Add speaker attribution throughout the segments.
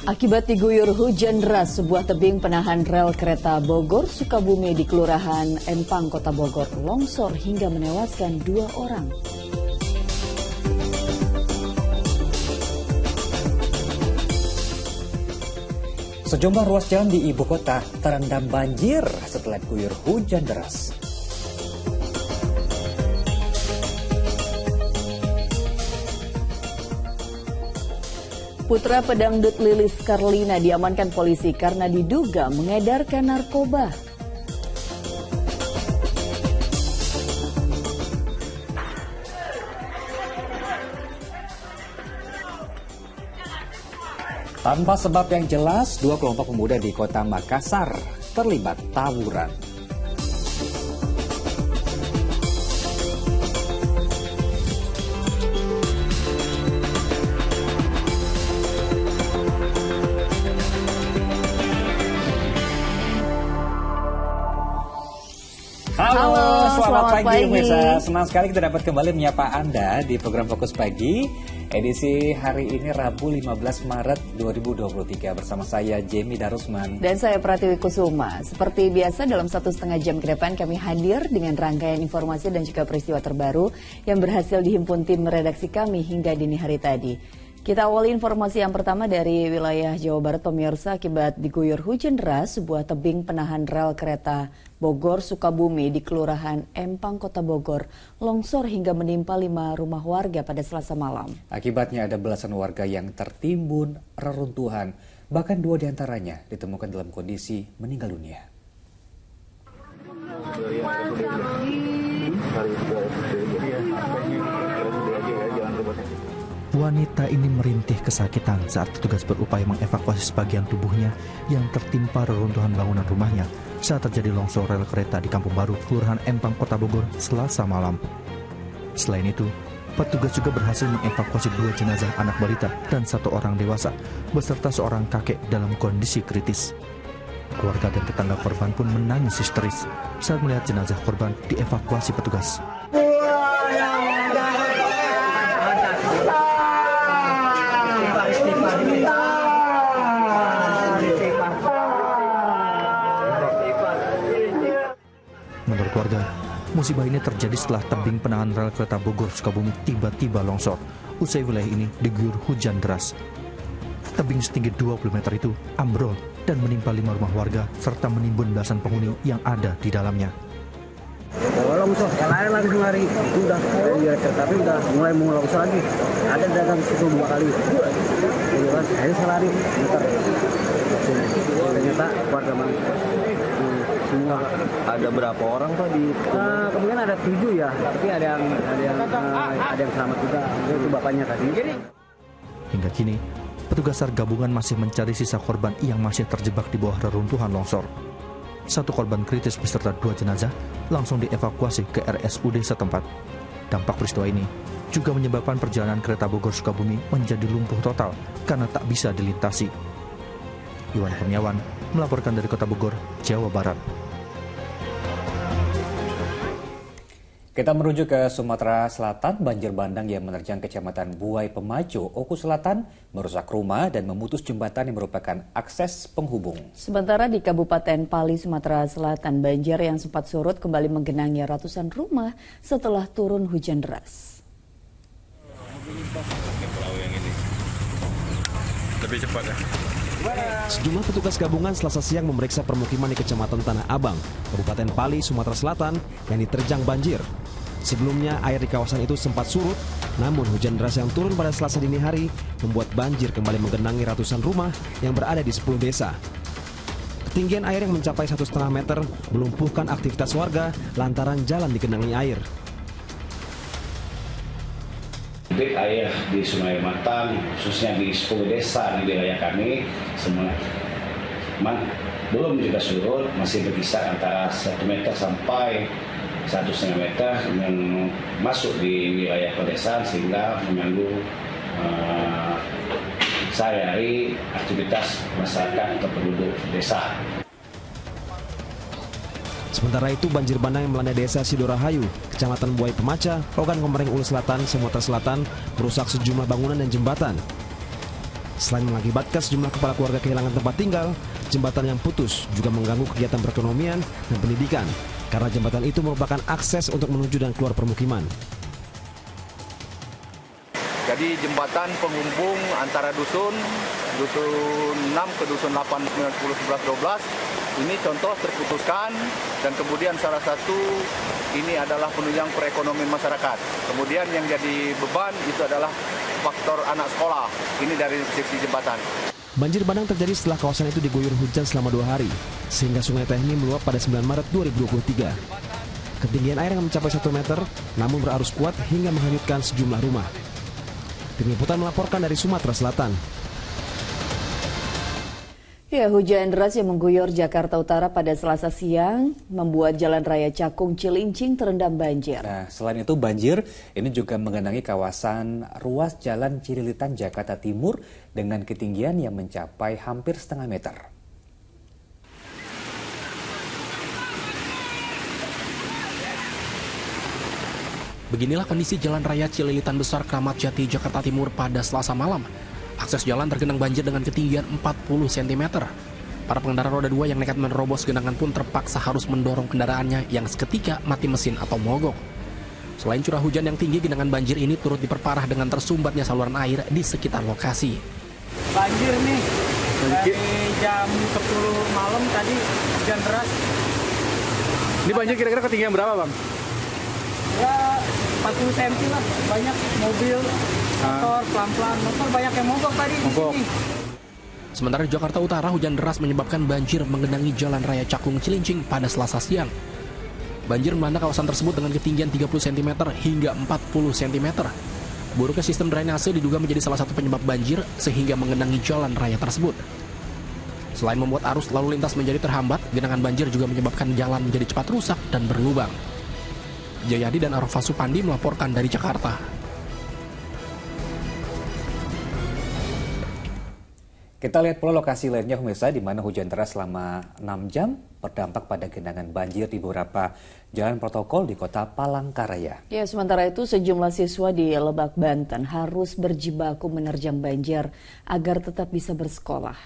Speaker 1: Akibat diguyur hujan deras, sebuah tebing penahan rel kereta Bogor Sukabumi di Kelurahan Empang, Kota Bogor longsor hingga menewaskan 2 orang.
Speaker 2: Sejumlah ruas jalan di ibu kota terendam banjir setelah diguyur hujan deras.
Speaker 1: Putra pedangdut Lilis Karlina diamankan polisi karena diduga mengedarkan narkoba.
Speaker 2: Tanpa sebab yang jelas, 2 kelompok pemuda di kota Makassar terlibat tawuran. Halo, selamat pagi pemirsa. Senang sekali kita dapat kembali menyapa Anda di program Fokus Pagi edisi hari ini Rabu 15 Maret 2023 bersama saya Jamie Darusman
Speaker 1: dan saya Pratiwi Kusuma. Seperti biasa dalam 1,5 jam ke depan kami hadir dengan rangkaian informasi dan juga peristiwa terbaru yang berhasil dihimpun tim redaksi kami hingga dini hari tadi. Kita awali informasi yang pertama dari wilayah Jawa Barat pemirsa. Akibat diguyur hujan deras, sebuah tebing penahan rel kereta Bogor Sukabumi di Kelurahan Empang, Kota Bogor longsor hingga menimpa 5 rumah warga pada Selasa malam.
Speaker 2: Akibatnya ada belasan warga yang tertimbun reruntuhan, bahkan 2 diantaranya ditemukan dalam kondisi meninggal dunia.
Speaker 3: Wanita ini merintih kesakitan saat petugas berupaya mengevakuasi sebagian tubuhnya yang tertimpa reruntuhan bangunan rumahnya saat terjadi longsor rel kereta di Kampung Baru, Kelurahan Empang, Kota Bogor, Selasa malam. Selain itu, petugas juga berhasil mengevakuasi 2 jenazah anak balita dan 1 orang dewasa beserta seorang kakek dalam kondisi kritis. Keluarga dan tetangga korban pun menangis histeris saat melihat jenazah korban dievakuasi petugas. Menurut warga, musibah ini terjadi setelah tebing penahan rel kereta Bogor Sukabumi tiba-tiba longsor usai wilayah ini diguyur hujan deras. Tebing setinggi 20 meter itu ambrol dan menimpa 5 rumah warga serta menimbun belasan penghuni yang ada di dalamnya.
Speaker 4: Longsor, yang lain langsung lari, itu udah tapi udah mulai longsor lagi. Ada dagang situ 2 kali. Akhirnya saya lari, ternyata warga mana? Semua.
Speaker 5: Ada berapa orang Pak di?
Speaker 4: Kemungkinan ada 7 ya, tapi ada yang selamat juga. Itu bapaknya tadi.
Speaker 3: Hingga kini, petugas SAR gabungan masih mencari sisa korban yang masih terjebak di bawah reruntuhan longsor. 1 korban kritis beserta 2 jenazah langsung dievakuasi ke RSUD setempat. Dampak peristiwa ini juga menyebabkan perjalanan kereta Bogor Sukabumi menjadi lumpuh total karena tak bisa dilintasi. Iwan Kurniawan melaporkan dari Kota Bogor, Jawa Barat.
Speaker 2: Kita merujuk ke Sumatera Selatan. Banjir bandang yang menerjang Kecamatan Buai Pemajo, Oku Selatan merusak rumah dan memutus jembatan yang merupakan akses penghubung.
Speaker 1: Sementara di Kabupaten Pali, Sumatera Selatan, banjir yang sempat surut kembali menggenangi ratusan rumah setelah turun hujan deras.
Speaker 6: Lebih cepat ya.
Speaker 7: Sejumlah petugas gabungan Selasa siang memeriksa permukiman di Kecamatan Tanah Abang, Kabupaten Pali, Sumatera Selatan yang diterjang banjir. Sebelumnya air di kawasan itu sempat surut, namun hujan deras yang turun pada Selasa dini hari membuat banjir kembali menggenangi ratusan rumah yang berada di 10 desa. Ketinggian air yang mencapai 1,5 meter melumpuhkan aktivitas warga lantaran jalan digenangi air.
Speaker 8: Debit air di Sungai Matang, khususnya di 10 desa di wilayah kami, semua belum juga surut, masih berkisar antara 1 meter sampai 1,5 meter yang masuk di wilayah pedesaan sehingga mengganggu sehari-hari aktivitas masyarakat atau penduduk desa.
Speaker 7: Sementara itu, banjir bandang yang melanda desa Sidorahayu, Kecamatan Buai Pemaca, Logan Komering Ulu Selatan, Sumatera Selatan, merusak sejumlah bangunan dan jembatan. Selain mengakibatkan sejumlah kepala keluarga kehilangan tempat tinggal, jembatan yang putus juga mengganggu kegiatan perekonomian dan pendidikan karena jembatan itu merupakan akses untuk menuju dan keluar permukiman.
Speaker 5: Jadi jembatan penghubung antara dusun 6 ke dusun 8, 9, 10, 11, 12 ini contoh terputuskan, dan kemudian salah satu ini adalah penunjang perekonomian masyarakat. Kemudian yang jadi beban itu adalah faktor anak sekolah, ini dari sisi jembatan.
Speaker 7: Banjir bandang terjadi setelah kawasan itu diguyur hujan selama 2 hari, sehingga Sungai Tehni meluap pada 9 Maret 2023. Ketinggian air yang mencapai 1 meter, namun berarus kuat hingga menghanyutkan sejumlah rumah. Tim Liputan melaporkan dari Sumatera Selatan.
Speaker 1: Ya, hujan deras yang mengguyur Jakarta Utara pada Selasa siang membuat Jalan Raya Cakung Cilincing terendam banjir.
Speaker 2: Nah, selain itu banjir ini juga menggenangi kawasan ruas Jalan Cililitan Jakarta Timur dengan ketinggian yang mencapai hampir setengah meter.
Speaker 6: Beginilah kondisi Jalan Raya Cililitan Besar Kramat Jati, Jakarta Timur pada Selasa malam. Akses jalan tergenang banjir dengan ketinggian 40 cm. Para pengendara roda 2 yang nekat menerobos genangan pun terpaksa harus mendorong kendaraannya yang seketika mati mesin atau mogok. Selain curah hujan yang tinggi, genangan banjir ini turut diperparah dengan tersumbatnya saluran air di sekitar lokasi.
Speaker 9: Banjir nih, dari jam 10 malam tadi hujan deras.
Speaker 5: Ini banjir kira-kira ketinggian berapa, Bang?
Speaker 9: Ya 40 cm lah, banyak mobil, motor, pelan-pelan, motor banyak yang mogok tadi di sini.
Speaker 6: Sementara di Jakarta Utara, hujan deras menyebabkan banjir menggenangi Jalan Raya Cakung Cilincing pada Selasa siang. Banjir melanda kawasan tersebut dengan ketinggian 30 cm hingga 40 cm. Buruknya sistem drainase diduga menjadi salah satu penyebab banjir sehingga menggenangi jalan raya tersebut. Selain membuat arus lalu lintas menjadi terhambat, genangan banjir juga menyebabkan jalan menjadi cepat rusak dan berlubang. Jayadi dan Arfa Supandi melaporkan dari Jakarta.
Speaker 2: Kita lihat pula lokasi lainnya pemirsa di mana hujan deras selama 6 jam berdampak pada genangan banjir di beberapa jalan protokol di kota Palangkaraya.
Speaker 1: Ya, sementara itu sejumlah siswa di Lebak, Banten harus berjibaku menerjang banjir agar tetap bisa bersekolah.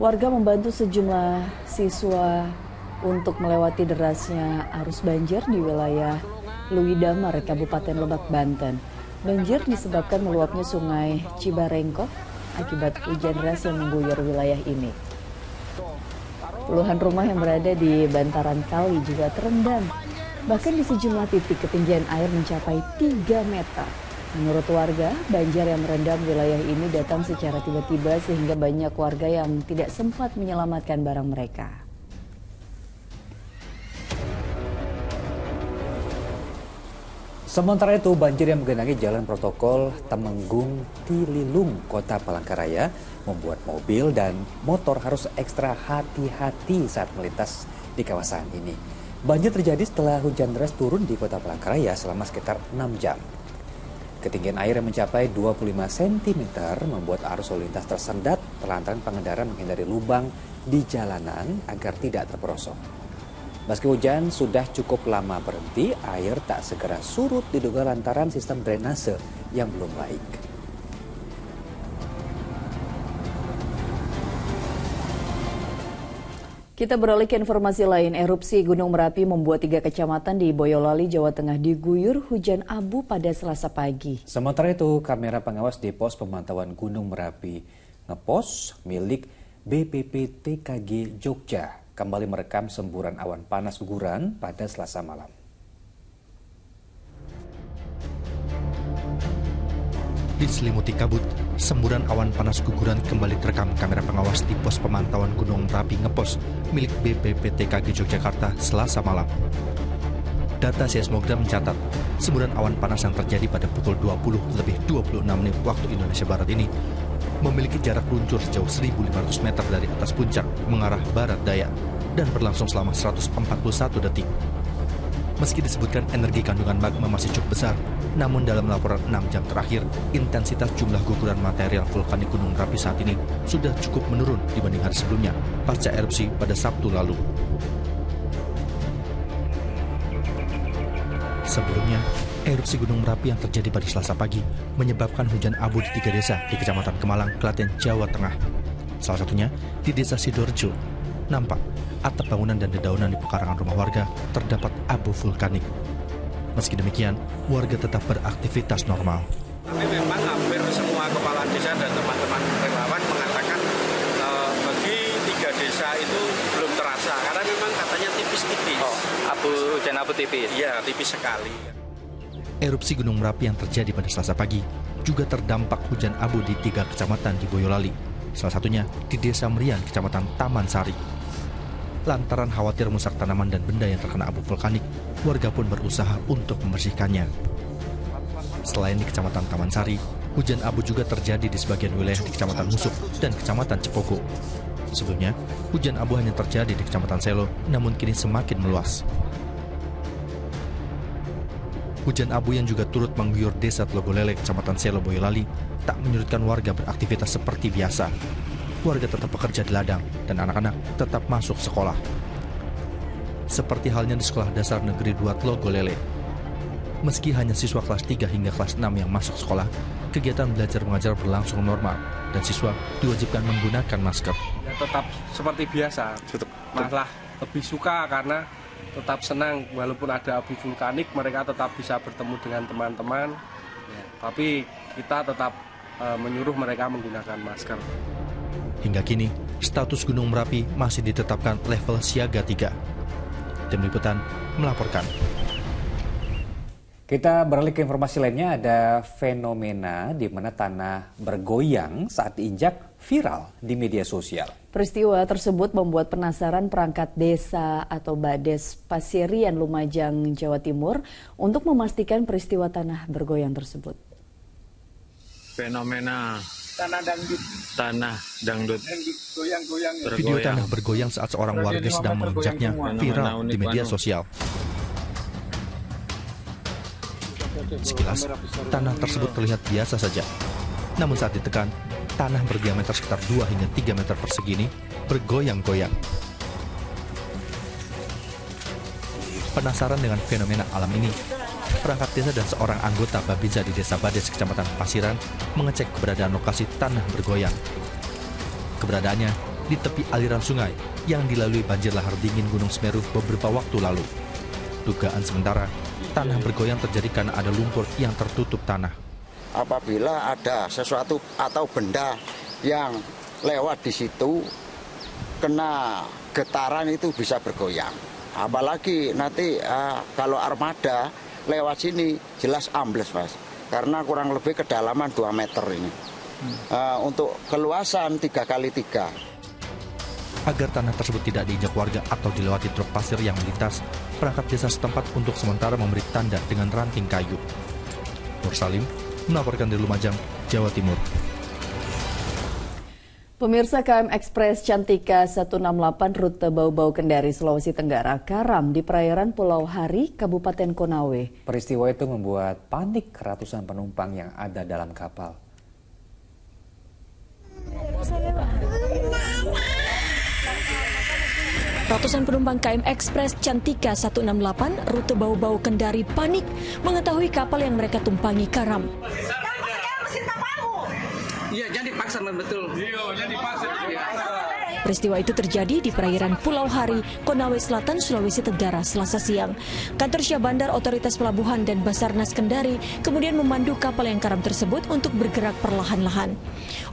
Speaker 1: Warga membantu sejumlah siswa untuk melewati derasnya arus banjir di wilayah Luidamar, Kabupaten Lebak, Banten. Banjir disebabkan meluapnya sungai Cibarengkok akibat hujan deras yang mengguyur wilayah ini. Puluhan rumah yang berada di bantaran kali juga terendam. Bahkan di sejumlah titik ketinggian air mencapai 3 meter. Menurut warga, banjir yang merendam wilayah ini datang secara tiba-tiba sehingga banyak warga yang tidak sempat menyelamatkan barang mereka.
Speaker 2: Sementara itu, banjir yang menggenangi jalan protokol Temenggung Tililung, Kota Palangkaraya membuat mobil dan motor harus ekstra hati-hati saat melintas di kawasan ini. Banjir terjadi setelah hujan deras turun di Kota Palangkaraya selama sekitar 6 jam. Ketinggian air yang mencapai 25 cm membuat arus lalu lintas tersendat lantaran pengendara menghindari lubang di jalanan agar tidak terperosok. Meski hujan sudah cukup lama berhenti, air tak segera surut diduga lantaran sistem drainase yang belum baik.
Speaker 1: Kita beralih ke informasi lain. Erupsi Gunung Merapi membuat 3 kecamatan di Boyolali, Jawa Tengah diguyur hujan abu pada Selasa pagi.
Speaker 2: Sementara itu, kamera pengawas di pos pemantauan Gunung Merapi Ngepos milik BPPTKG Jogja kembali merekam semburan awan panas guguran pada Selasa malam.
Speaker 3: Diselimuti kabut, semburan awan panas guguran kembali terekam kamera pengawas di pos pemantauan Gunung Merapi Ngepos milik BPPTKG Yogyakarta Selasa malam. Data seismogram mencatat, semburan awan panas yang terjadi pada pukul 20:26 waktu Indonesia Barat ini memiliki jarak luncur sejauh 1.500 meter dari atas puncak mengarah barat daya dan berlangsung selama 141 detik. Meski disebutkan energi kandungan magma masih cukup besar, namun dalam laporan 6 jam terakhir, intensitas jumlah guguran material vulkanik Gunung Merapi saat ini sudah cukup menurun dibanding hari sebelumnya pasca erupsi pada Sabtu lalu. Sebelumnya, Erupsi Gunung Merapi yang terjadi pada Selasa pagi menyebabkan hujan abu di 3 desa di Kecamatan Kemalang, Klaten, Jawa Tengah. Salah satunya di Desa Sidoarjo. Nampak atap bangunan dan dedaunan di pekarangan rumah warga terdapat abu vulkanik. Meski demikian, warga tetap beraktivitas normal.
Speaker 10: Tapi memang hampir semua kepala desa dan teman-teman relawan mengatakan bagi 3 desa itu belum terasa karena memang katanya tipis-tipis.
Speaker 11: Hujan abu tipis?
Speaker 10: Iya, tipis sekali.
Speaker 3: Erupsi Gunung Merapi yang terjadi pada Selasa pagi juga terdampak hujan abu di 3 kecamatan di Boyolali. Salah satunya di Desa Merian, Kecamatan Taman Sari. Lantaran khawatir rusak tanaman dan benda yang terkena abu vulkanik, warga pun berusaha untuk membersihkannya. Selain di Kecamatan Taman Sari, hujan abu juga terjadi di sebagian wilayah di Kecamatan Musuk dan Kecamatan Cepogo. Sebelumnya, hujan abu hanya terjadi di Kecamatan Selo, namun kini semakin meluas. Hujan abu yang juga turut mengguyur Desa Tlogolele, Kecamatan Selo, Boyolali, tak menyurutkan warga beraktivitas seperti biasa. Warga tetap bekerja di ladang dan anak-anak tetap masuk sekolah. Seperti halnya di Sekolah Dasar Negeri 2 Tlogolele. Meski hanya siswa kelas 3 hingga kelas 6 yang masuk sekolah, kegiatan belajar mengajar berlangsung normal dan siswa diwajibkan menggunakan masker.
Speaker 12: Ya, tetap seperti biasa, malah lebih suka karena tetap senang walaupun ada abu vulkanik, mereka tetap bisa bertemu dengan teman-teman. Ya, tapi kita tetap menyuruh mereka menggunakan masker.
Speaker 3: Hingga kini, status Gunung Merapi masih ditetapkan level siaga 3. Tim Liputan melaporkan.
Speaker 2: Kita beralih ke informasi lainnya, ada fenomena di mana tanah bergoyang saat diinjak viral di media sosial.
Speaker 1: Peristiwa tersebut membuat penasaran perangkat desa atau Bades Pasirian, Lumajang, Jawa Timur untuk memastikan peristiwa tanah bergoyang tersebut.
Speaker 11: Fenomena tanah dangdut
Speaker 3: goyang-goyang. Video tanah bergoyang saat seorang warga sedang menginjaknya viral di media sosial. Sekilas, tanah tersebut terlihat biasa saja. Namun saat ditekan, tanah berdiameter sekitar 2 hingga 3 meter persegi ini bergoyang-goyang. Penasaran dengan fenomena alam ini, perangkat desa dan seorang anggota Babinsa di Desa Bades, Kecamatan Pasiran, mengecek keberadaan lokasi tanah bergoyang. Keberadaannya di tepi aliran sungai yang dilalui banjir lahar dingin Gunung Semeru beberapa waktu lalu. Dugaan sementara, tanah bergoyang terjadi karena ada lumpur yang tertutup tanah.
Speaker 13: Apabila ada sesuatu atau benda yang lewat di situ, kena getaran itu bisa bergoyang. Apalagi nanti kalau armada lewat sini jelas ambles, Mas. Karena kurang lebih kedalaman 2 meter ini. Untuk keluasan 3x3.
Speaker 3: Agar tanah tersebut tidak diinjak warga atau dilewati truk pasir yang melintas, perangkat desa setempat untuk sementara memberi tanda dengan ranting kayu. Nur Salim melaporkan dari Lumajang, Jawa Timur.
Speaker 1: Pemirsa, KM Express Cantika 168 rute Bau-Bau Kendari, Sulawesi Tenggara karam di perairan Pulau Hari, Kabupaten Konawe.
Speaker 2: Peristiwa itu membuat panik ratusan penumpang yang ada dalam kapal.
Speaker 14: Ratusan penumpang KM Express Cantika 168 rute Bau-Bau Kendari panik mengetahui kapal yang mereka tumpangi karam.
Speaker 9: Iya, jadi paksa betul. Iya, jadi paksa.
Speaker 14: Peristiwa itu terjadi di perairan Pulau Hari, Konawe Selatan, Sulawesi Tenggara, Selasa siang. Kantor Syah Bandar Otoritas Pelabuhan dan Basarnas Kendari kemudian memandu kapal yang karam tersebut untuk bergerak perlahan-lahan.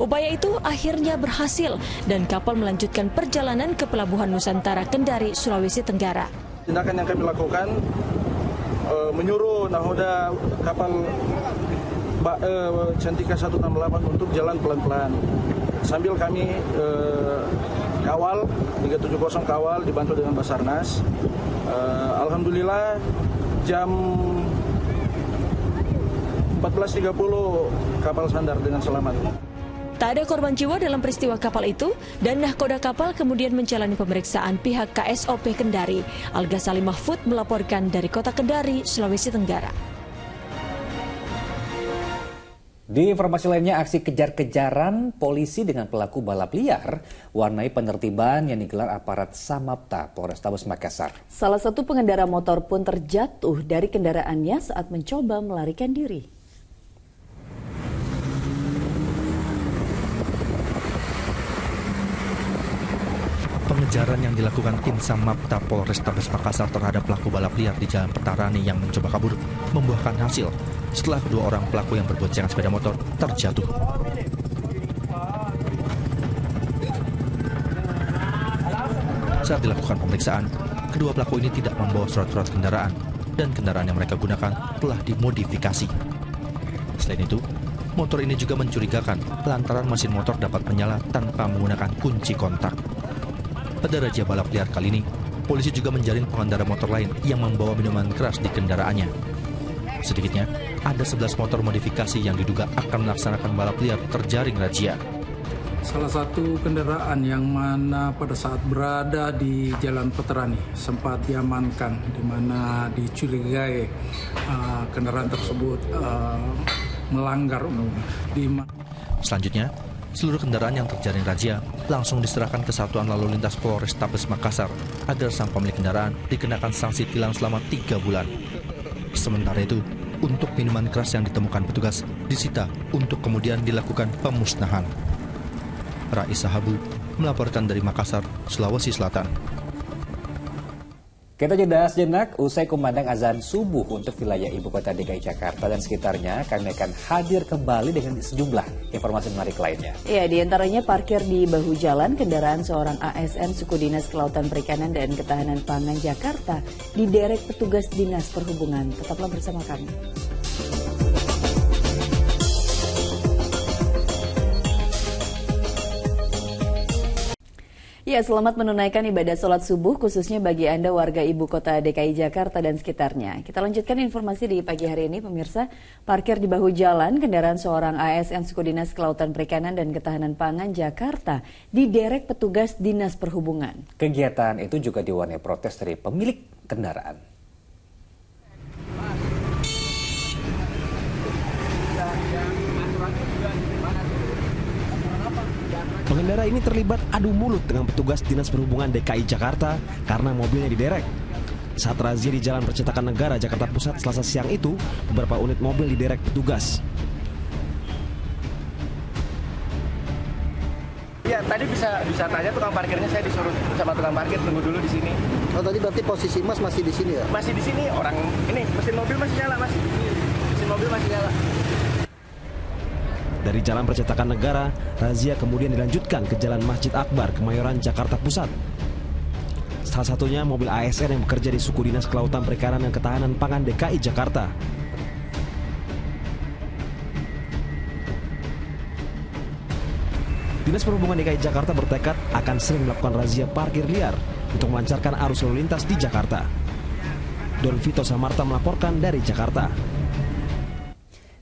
Speaker 14: Upaya itu akhirnya berhasil dan kapal melanjutkan perjalanan ke Pelabuhan Nusantara Kendari, Sulawesi Tenggara.
Speaker 15: Tindakan yang kami lakukan menyuruh nahoda kapal Cantika 168 untuk jalan pelan-pelan. Sambil kami kawal, 370 kawal dibantu dengan Basarnas. Alhamdulillah jam 14.30 kapal sandar dengan selamat.
Speaker 14: Tak ada korban jiwa dalam peristiwa kapal itu dan nahkoda kapal kemudian menjalani pemeriksaan pihak KSOP Kendari. Alga Salim Mahfud melaporkan dari Kota Kendari, Sulawesi Tenggara.
Speaker 2: Di informasi lainnya, aksi kejar-kejaran polisi dengan pelaku balap liar warnai penertiban yang digelar aparat Samapta Polrestabes Makassar.
Speaker 1: Salah satu pengendara motor pun terjatuh dari kendaraannya saat mencoba melarikan diri.
Speaker 3: Pengejaran yang dilakukan tim Samapta Polrestabes Makassar terhadap pelaku balap liar di Jalan Petarani yang mencoba kabur membuahkan hasil setelah kedua orang pelaku yang berboncengan sepeda motor terjatuh. Saat dilakukan pemeriksaan, kedua pelaku ini tidak membawa surat-surat kendaraan dan kendaraan yang mereka gunakan telah dimodifikasi. Selain itu, motor ini juga mencurigakan lantaran mesin motor dapat menyala tanpa menggunakan kunci kontak. Pada razia balap liar kali ini, polisi juga menjaring pengendara motor lain yang membawa minuman keras di kendaraannya. Sedikitnya, ada 11 motor modifikasi yang diduga akan melaksanakan balap liar terjaring razia.
Speaker 16: Salah satu kendaraan yang mana pada saat berada di Jalan Petarani sempat diamankan, di mana dicurigai kendaraan tersebut melanggar undang-undang.
Speaker 3: Selanjutnya, seluruh kendaraan yang terjaring razia langsung diserahkan ke Satuan Lalu Lintas Polrestabes Makassar agar sang pemilik kendaraan dikenakan sanksi tilang selama 3 bulan. Sementara itu, untuk minuman keras yang ditemukan petugas disita untuk kemudian dilakukan pemusnahan. Raisa Habu melaporkan dari Makassar, Sulawesi Selatan.
Speaker 2: Kita jeda sejenak, usai kumandang azan subuh untuk wilayah ibu kota DKI Jakarta dan sekitarnya, kami akan hadir kembali dengan sejumlah informasi menarik lainnya.
Speaker 1: Ya, diantaranya parkir di bahu jalan kendaraan seorang ASN Suku Dinas Kelautan Perikanan dan Ketahanan Pangan Jakarta diderek petugas Dinas Perhubungan. Tetaplah bersama kami. Ya, selamat menunaikan ibadah sholat subuh khususnya bagi Anda warga ibu kota DKI Jakarta dan sekitarnya. Kita lanjutkan informasi di pagi hari ini, pemirsa. Parkir di bahu jalan kendaraan seorang ASN Suku Dinas Kelautan Perikanan dan Ketahanan Pangan Jakarta diderek petugas Dinas Perhubungan.
Speaker 2: Kegiatan itu juga diwarnai protes dari pemilik kendaraan.
Speaker 7: Pengendara ini terlibat adu mulut dengan petugas Dinas Perhubungan DKI Jakarta karena mobilnya diderek. Saat razia di Jalan Percetakan Negara, Jakarta Pusat Selasa siang itu, beberapa unit mobil diderek petugas.
Speaker 17: Ya, tadi bisa tanya tukang parkirnya, saya disuruh sama tukang parkir tunggu dulu di sini.
Speaker 18: Oh, tadi berarti posisi Mas masih di sini ya?
Speaker 17: Masih di sini, orang ini mesin mobil masih nyala, Mas. Mesin mobil masih nyala.
Speaker 7: Dari Jalan Percetakan Negara, razia kemudian dilanjutkan ke Jalan Masjid Akbar, Kemayoran, Jakarta Pusat. Salah satunya mobil ASN yang bekerja di Suku Dinas Kelautan Perikanan dan Ketahanan Pangan DKI Jakarta. Dinas Perhubungan DKI Jakarta bertekad akan sering melakukan razia parkir liar untuk melancarkan arus lalu lintas di Jakarta. Don Vito Samarta melaporkan dari Jakarta.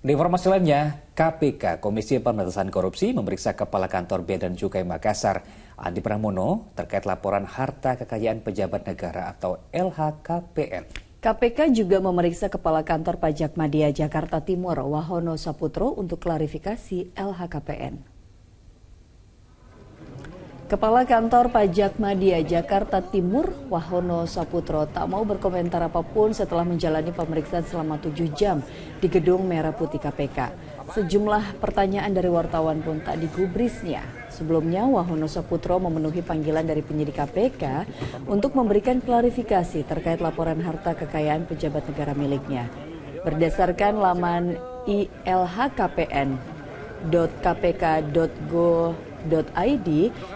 Speaker 2: Di informasi lainnya, KPK, Komisi Pemberantasan Korupsi, memeriksa Kepala Kantor Bea dan Cukai Makassar, Andi Pramono, terkait laporan harta kekayaan pejabat negara atau LHKPN.
Speaker 1: KPK juga memeriksa Kepala Kantor Pajak Madya Jakarta Timur, Wahono Saputro, untuk klarifikasi LHKPN. Kepala Kantor Pajak Madya Jakarta Timur, Wahono Saputro, tak mau berkomentar apapun setelah menjalani pemeriksaan selama 7 jam di Gedung Merah Putih KPK. Sejumlah pertanyaan dari wartawan pun tak digubrisnya. Sebelumnya, Wahono Saputro memenuhi panggilan dari penyidik KPK untuk memberikan klarifikasi terkait laporan harta kekayaan pejabat negara miliknya. Berdasarkan laman ilhkpn.kpk.go.id,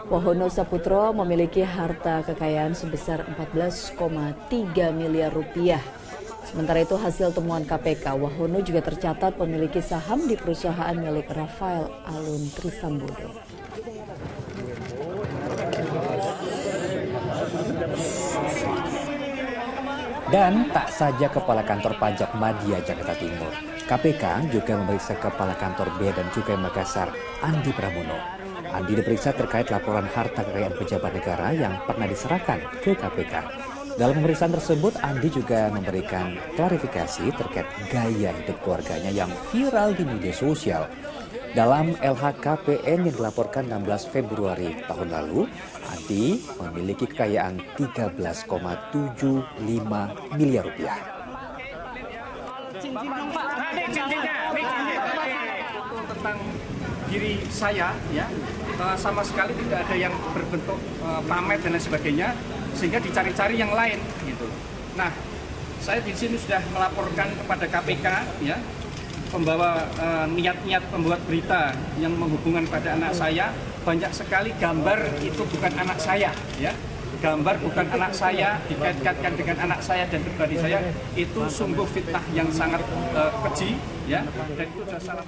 Speaker 1: Wahono Saputro memiliki harta kekayaan sebesar 14,3 miliar rupiah. Sementara itu, hasil temuan KPK, Wahono juga tercatat memiliki saham di perusahaan milik Rafael Alun Trisambodo.
Speaker 2: Dan tak saja Kepala Kantor Pajak Madya Jakarta Timur, KPK juga memeriksa Kepala Kantor Bea dan Cukai Makassar, Andi Pramono. Andi diperiksa terkait laporan harta kekayaan pejabat negara yang pernah diserahkan ke KPK. Dalam pemeriksaan tersebut, Andi juga memberikan klarifikasi terkait gaya hidup keluarganya yang viral di media sosial. Dalam LHKPN yang dilaporkan 16 Februari tahun lalu, Andi memiliki kekayaan 13,75 miliar rupiah.
Speaker 9: Tentang diri saya, ya, sama sekali tidak ada yang berbentuk pamer dan lain sebagainya, sehingga dicari-cari yang lain gitu. Nah, saya di sini sudah melaporkan kepada KPK, ya, pembawa niat-niat pembuat berita yang menghubungkan pada anak saya. Banyak sekali gambar itu bukan anak saya, ya. Gambar bukan anak saya dikait-kaitkan dengan anak saya dan pribadi saya, itu sungguh fitnah yang sangat keji, ya, dan itu sudah salah.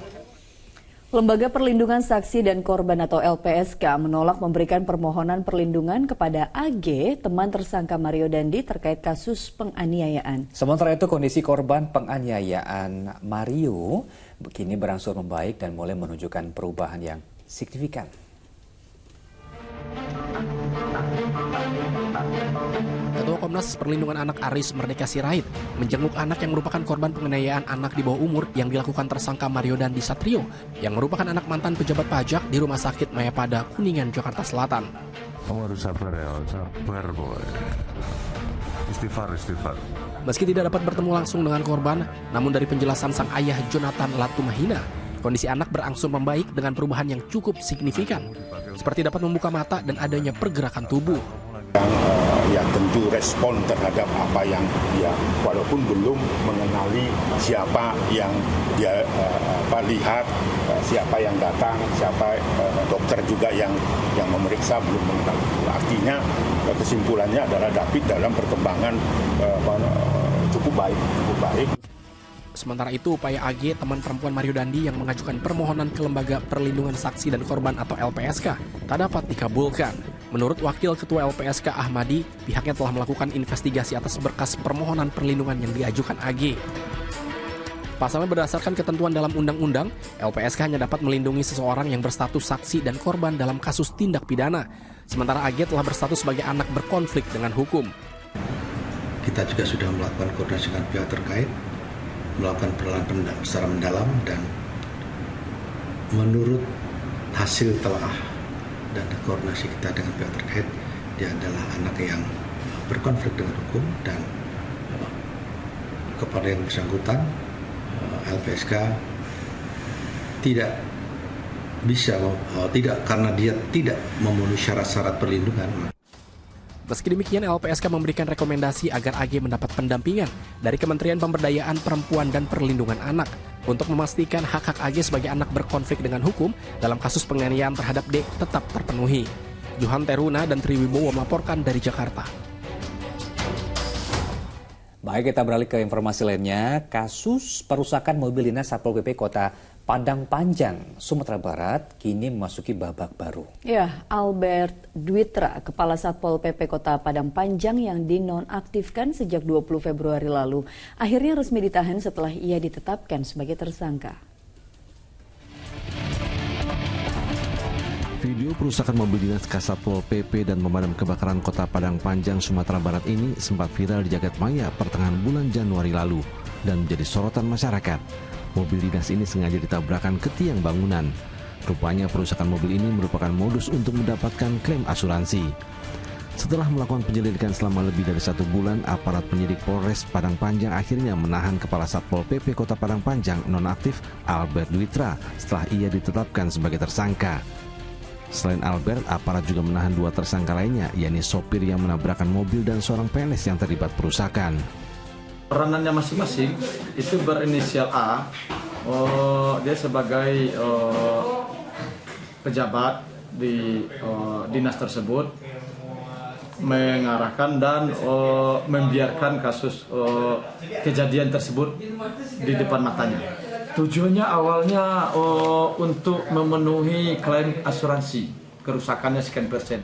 Speaker 1: Lembaga Perlindungan Saksi dan Korban atau LPSK menolak memberikan permohonan perlindungan kepada AG, teman tersangka Mario Dandi terkait kasus penganiayaan.
Speaker 2: Sementara itu kondisi korban penganiayaan Mario kini berangsur membaik dan mulai menunjukkan perubahan yang signifikan.
Speaker 6: Ketua Komnas Perlindungan Anak Aris Merdeka Sirait menjenguk anak yang merupakan korban penganiayaan anak di bawah umur yang dilakukan tersangka Mario Dandi Satrio yang merupakan anak mantan pejabat pajak di Rumah Sakit Mayapada, Kuningan, Jakarta Selatan.
Speaker 19: Kamu harus sabar ya, sabar boy. Istighfar.
Speaker 6: Meski tidak dapat bertemu langsung dengan korban, namun dari penjelasan sang ayah Jonathan Latumahina, kondisi anak berangsur membaik dengan perubahan yang cukup signifikan, seperti dapat membuka mata dan adanya pergerakan tubuh.
Speaker 20: Ya tentu respon terhadap apa yang dia, walaupun belum mengenali siapa yang dia lihat, siapa yang datang, siapa dokter juga yang memeriksa belum mengenali. Artinya kesimpulannya adalah David dalam perkembangan cukup baik.
Speaker 6: Sementara itu, upaya AG, teman perempuan Mario Dandi yang mengajukan permohonan ke Lembaga Perlindungan Saksi dan Korban atau LPSK tak dapat dikabulkan. Menurut Wakil Ketua LPSK Ahmadi, pihaknya telah melakukan investigasi atas berkas permohonan perlindungan yang diajukan AG. Pasalnya berdasarkan ketentuan dalam undang-undang, LPSK hanya dapat melindungi seseorang yang berstatus saksi dan korban dalam kasus tindak pidana. Sementara AG telah berstatus sebagai anak berkonflik dengan hukum.
Speaker 21: Kita juga sudah melakukan koordinasi dengan pihak terkait, melakukan penelitian secara mendalam, dan menurut hasil telah dan koordinasi kita dengan pihak terkait, dia adalah anak yang berkonflik dengan hukum, dan kepada yang bersangkutan LPSK tidak bisa karena dia tidak memenuhi syarat-syarat perlindungan.
Speaker 6: Meski demikian, LPSK memberikan rekomendasi agar AG mendapat pendampingan dari Kementerian Pemberdayaan Perempuan dan Perlindungan Anak untuk memastikan hak-hak AG sebagai anak berkonflik dengan hukum dalam kasus penganiayaan terhadap D tetap terpenuhi. Johan Teruna dan Triwibowo melaporkan dari Jakarta.
Speaker 2: Baik, kita beralih ke informasi lainnya. Kasus perusakan mobil dinas Satpol PP Kota Padang Panjang, Sumatera Barat kini memasuki babak baru.
Speaker 1: Ya, Albert Dwitra, Kepala Satpol PP Kota Padang Panjang yang dinonaktifkan sejak 20 Februari lalu, akhirnya resmi ditahan setelah ia ditetapkan sebagai tersangka.
Speaker 3: Video perusakan mobil dinas Kasatpol PP dan pemadam kebakaran Kota Padang Panjang, Sumatera Barat ini sempat viral di jagat maya pertengahan bulan Januari lalu dan menjadi sorotan masyarakat. Mobil dinas ini sengaja ditabrakan ke tiang bangunan. Rupanya perusakan mobil ini merupakan modus untuk mendapatkan klaim asuransi. Setelah melakukan penyelidikan selama lebih dari 1 bulan, aparat penyidik Polres Padang Panjang akhirnya menahan Kepala Satpol PP Kota Padang Panjang nonaktif Albert Dwitra setelah ia ditetapkan sebagai tersangka. Selain Albert, aparat juga menahan 2 tersangka lainnya, yakni sopir yang menabrakkan mobil dan seorang PNS yang terlibat perusakan.
Speaker 15: Peranannya masing-masing itu berinisial A. Dia sebagai pejabat di dinas tersebut mengarahkan dan membiarkan kasus kejadian tersebut di depan matanya. Tujuannya awalnya untuk memenuhi klaim asuransi kerusakannya sekian persen.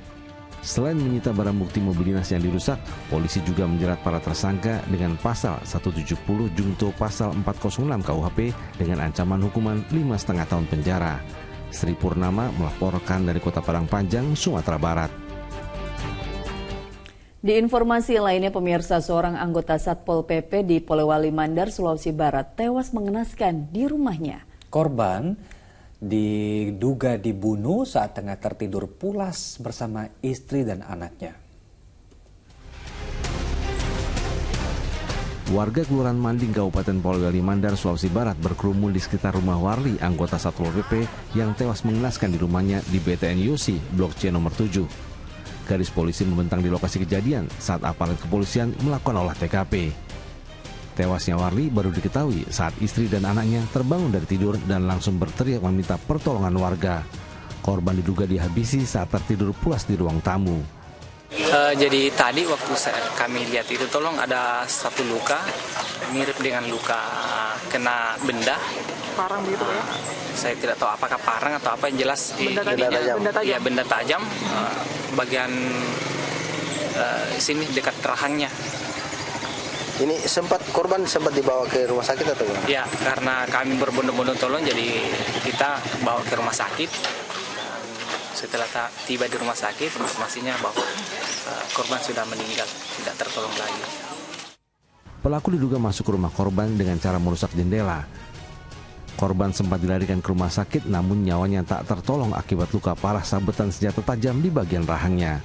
Speaker 3: Selain menyita barang bukti mobil dinas yang dirusak, polisi juga menjerat para tersangka dengan pasal 170 junto pasal 406 KUHP dengan ancaman hukuman 5,5 tahun penjara. Sri Purnama melaporkan dari Kota Padang Panjang, Sumatera Barat.
Speaker 1: Di informasi lainnya, pemirsa, seorang anggota Satpol PP di Polewali Mandar, Sulawesi Barat tewas mengenaskan di rumahnya.
Speaker 2: Korban diduga dibunuh saat tengah tertidur pulas bersama istri dan anaknya.
Speaker 7: Warga Kelurahan Manding, Kabupaten Polewali Mandar, Sulawesi Barat berkerumun di sekitar rumah Warli, anggota Satpol PP yang tewas mengenaskan di rumahnya di BTN Yosi, Blok C nomor 7. Garis polisi membentang di lokasi kejadian saat aparat kepolisian melakukan olah TKP. Tewasnya Warli baru diketahui saat istri dan anaknya terbangun dari tidur dan langsung berteriak meminta pertolongan warga. Korban diduga dihabisi saat tertidur pulas di ruang tamu.
Speaker 11: Jadi tadi waktu kami lihat itu, tolong ada satu luka mirip dengan luka kena benda.
Speaker 4: Parang begitu ya?
Speaker 11: Saya tidak tahu apakah parang atau apa, yang jelas benda tajam bagian sini dekat rahangnya.
Speaker 18: Ini korban sempat dibawa ke rumah sakit atau gimana?
Speaker 11: Ya, karena kami berbondong-bondong tolong, jadi kita bawa ke rumah sakit. Setelah tiba di rumah sakit, informasinya bahwa korban sudah meninggal, tidak tertolong lagi.
Speaker 7: Pelaku diduga masuk ke rumah korban dengan cara merusak jendela. Korban sempat dilarikan ke rumah sakit, namun nyawanya tak tertolong akibat luka parah sabetan senjata tajam di bagian rahangnya.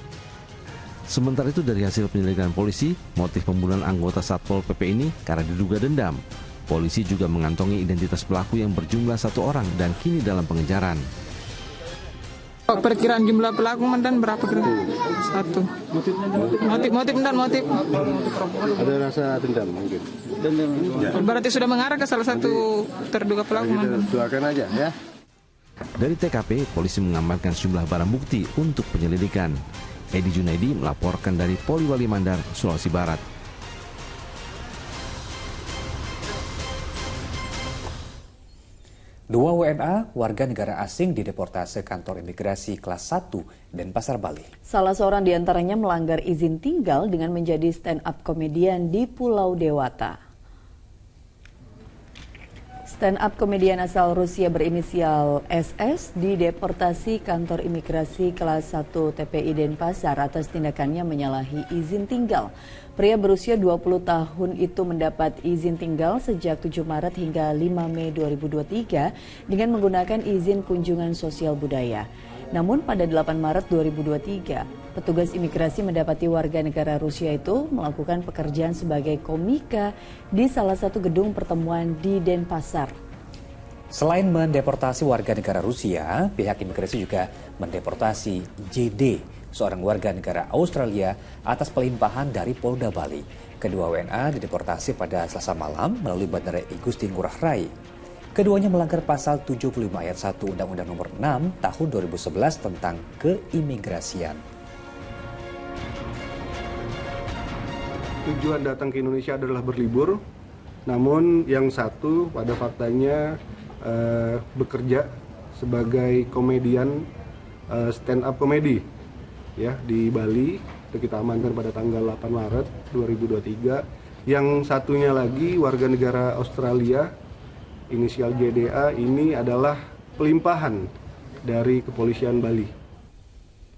Speaker 7: Sementara itu, dari hasil penyelidikan polisi, motif pembunuhan anggota Satpol PP ini karena diduga dendam. Polisi juga mengantongi identitas pelaku yang berjumlah 1 orang dan kini dalam pengejaran.
Speaker 4: Perkiraan jumlah pelaku dan berapa kira? 1. Motif dan motif.
Speaker 15: Ada rasa dendam mungkin.
Speaker 4: Berarti sudah mengarah ke salah satu terduga pelaku.
Speaker 15: Doakan aja ya.
Speaker 7: Dari TKP, polisi mengamankan sejumlah barang bukti untuk penyelidikan. Edi Junaidi melaporkan dari Polewali Mandar, Sulawesi Barat.
Speaker 2: Dua WNA warga negara asing dideportasi kantor imigrasi kelas 1 Denpasar, Bali.
Speaker 1: Salah seorang diantaranya melanggar izin tinggal dengan menjadi stand-up komedian di Pulau Dewata. Stand-up komedian asal Rusia berinisial SS dideportasi kantor imigrasi kelas 1 TPI Denpasar atas tindakannya menyalahi izin tinggal. Pria berusia 20 tahun itu mendapat izin tinggal sejak 7 Maret hingga 5 Mei 2023 dengan menggunakan izin kunjungan sosial budaya. Namun pada 8 Maret 2023, petugas imigrasi mendapati warga negara Rusia itu melakukan pekerjaan sebagai komika di salah satu gedung pertemuan di Denpasar.
Speaker 2: Selain mendeportasi warga negara Rusia, pihak imigrasi juga mendeportasi JD, seorang warga negara Australia atas pelimpahan dari Polda Bali. Kedua WNA dideportasi pada Selasa malam melalui Bandara Igusti Ngurah Rai. Keduanya melanggar pasal 75 ayat 1 Undang-Undang Nomor 6 Tahun 2011 tentang keimigrasian.
Speaker 15: Tujuan datang ke Indonesia adalah berlibur, namun yang satu pada faktanya bekerja sebagai komedian stand up komedi ya di Bali. Itu kita amankan pada tanggal 8 Maret 2023. Yang satunya lagi warga negara Australia inisial JDA, ini adalah pelimpahan dari kepolisian Bali.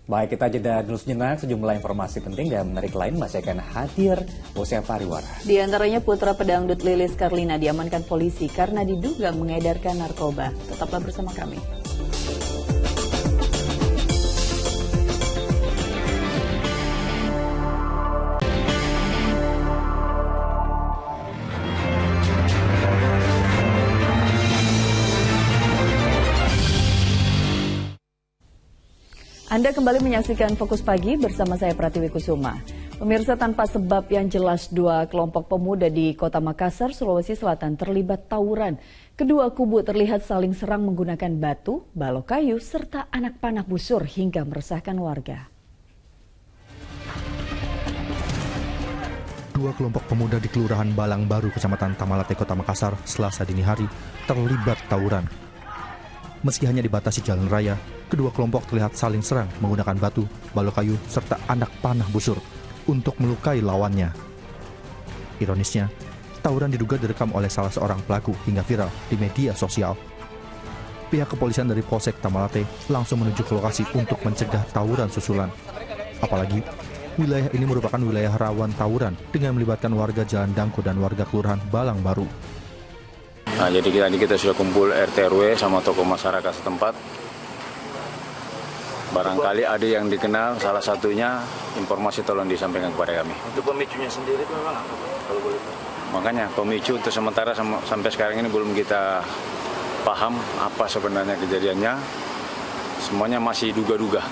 Speaker 2: Baik, kita jeda dulu sejenak. Sejumlah informasi penting dan menarik lain masih akan hadir usai pariwara.
Speaker 1: Di antaranya putra pedangdut Lilis Karlina diamankan polisi karena diduga mengedarkan narkoba. Tetaplah bersama kami. Anda kembali menyaksikan Fokus Pagi bersama saya Pratiwi Kusuma. Pemirsa, tanpa sebab yang jelas, 2 kelompok pemuda di Kota Makassar, Sulawesi Selatan terlibat tawuran. Kedua kubu terlihat saling serang menggunakan batu, balok kayu, serta anak panah busur hingga meresahkan warga.
Speaker 3: 2 kelompok pemuda di Kelurahan Balang Baru, Kecamatan Tamalate, Kota Makassar, Selasa dini hari terlibat tawuran. Meski hanya dibatasi jalan raya, kedua kelompok terlihat saling serang menggunakan batu, balok kayu, serta anak panah busur untuk melukai lawannya. Ironisnya, tawuran diduga direkam oleh salah seorang pelaku hingga viral di media sosial. Pihak kepolisian dari Polsek Tamalate langsung menuju ke lokasi untuk mencegah tawuran susulan. Apalagi, wilayah ini merupakan wilayah rawan tawuran dengan melibatkan warga Jalan Dangko dan warga Kelurahan Balang Baru.
Speaker 8: Nah, jadi kita sudah kumpul RT RW sama tokoh masyarakat setempat. Barangkali ada yang dikenal, salah satunya informasi tolong disampaikan kepada kami.
Speaker 22: Untuk pemicunya sendiri itu memang apa, kalau boleh tahu?
Speaker 8: Makanya pemicu untuk sementara sampai sekarang ini belum kita paham apa sebenarnya kejadiannya. Semuanya masih duga-duga.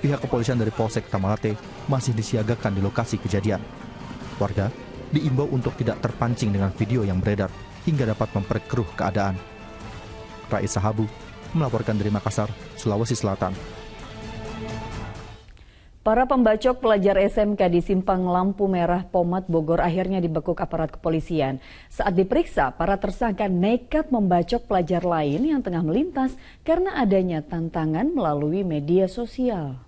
Speaker 3: Pihak kepolisian dari Polsek Tamalate masih disiagakan di lokasi kejadian. Warga diimbau untuk tidak terpancing dengan video yang beredar hingga dapat memperkeruh keadaan. Rais Sahabu melaporkan dari Makassar, Sulawesi Selatan.
Speaker 1: Para pembacok pelajar SMK di Simpang Lampu Merah Pomat Bogor akhirnya dibekuk aparat kepolisian. Saat diperiksa, para tersangka nekat membacok pelajar lain yang tengah melintas karena adanya tantangan melalui media sosial.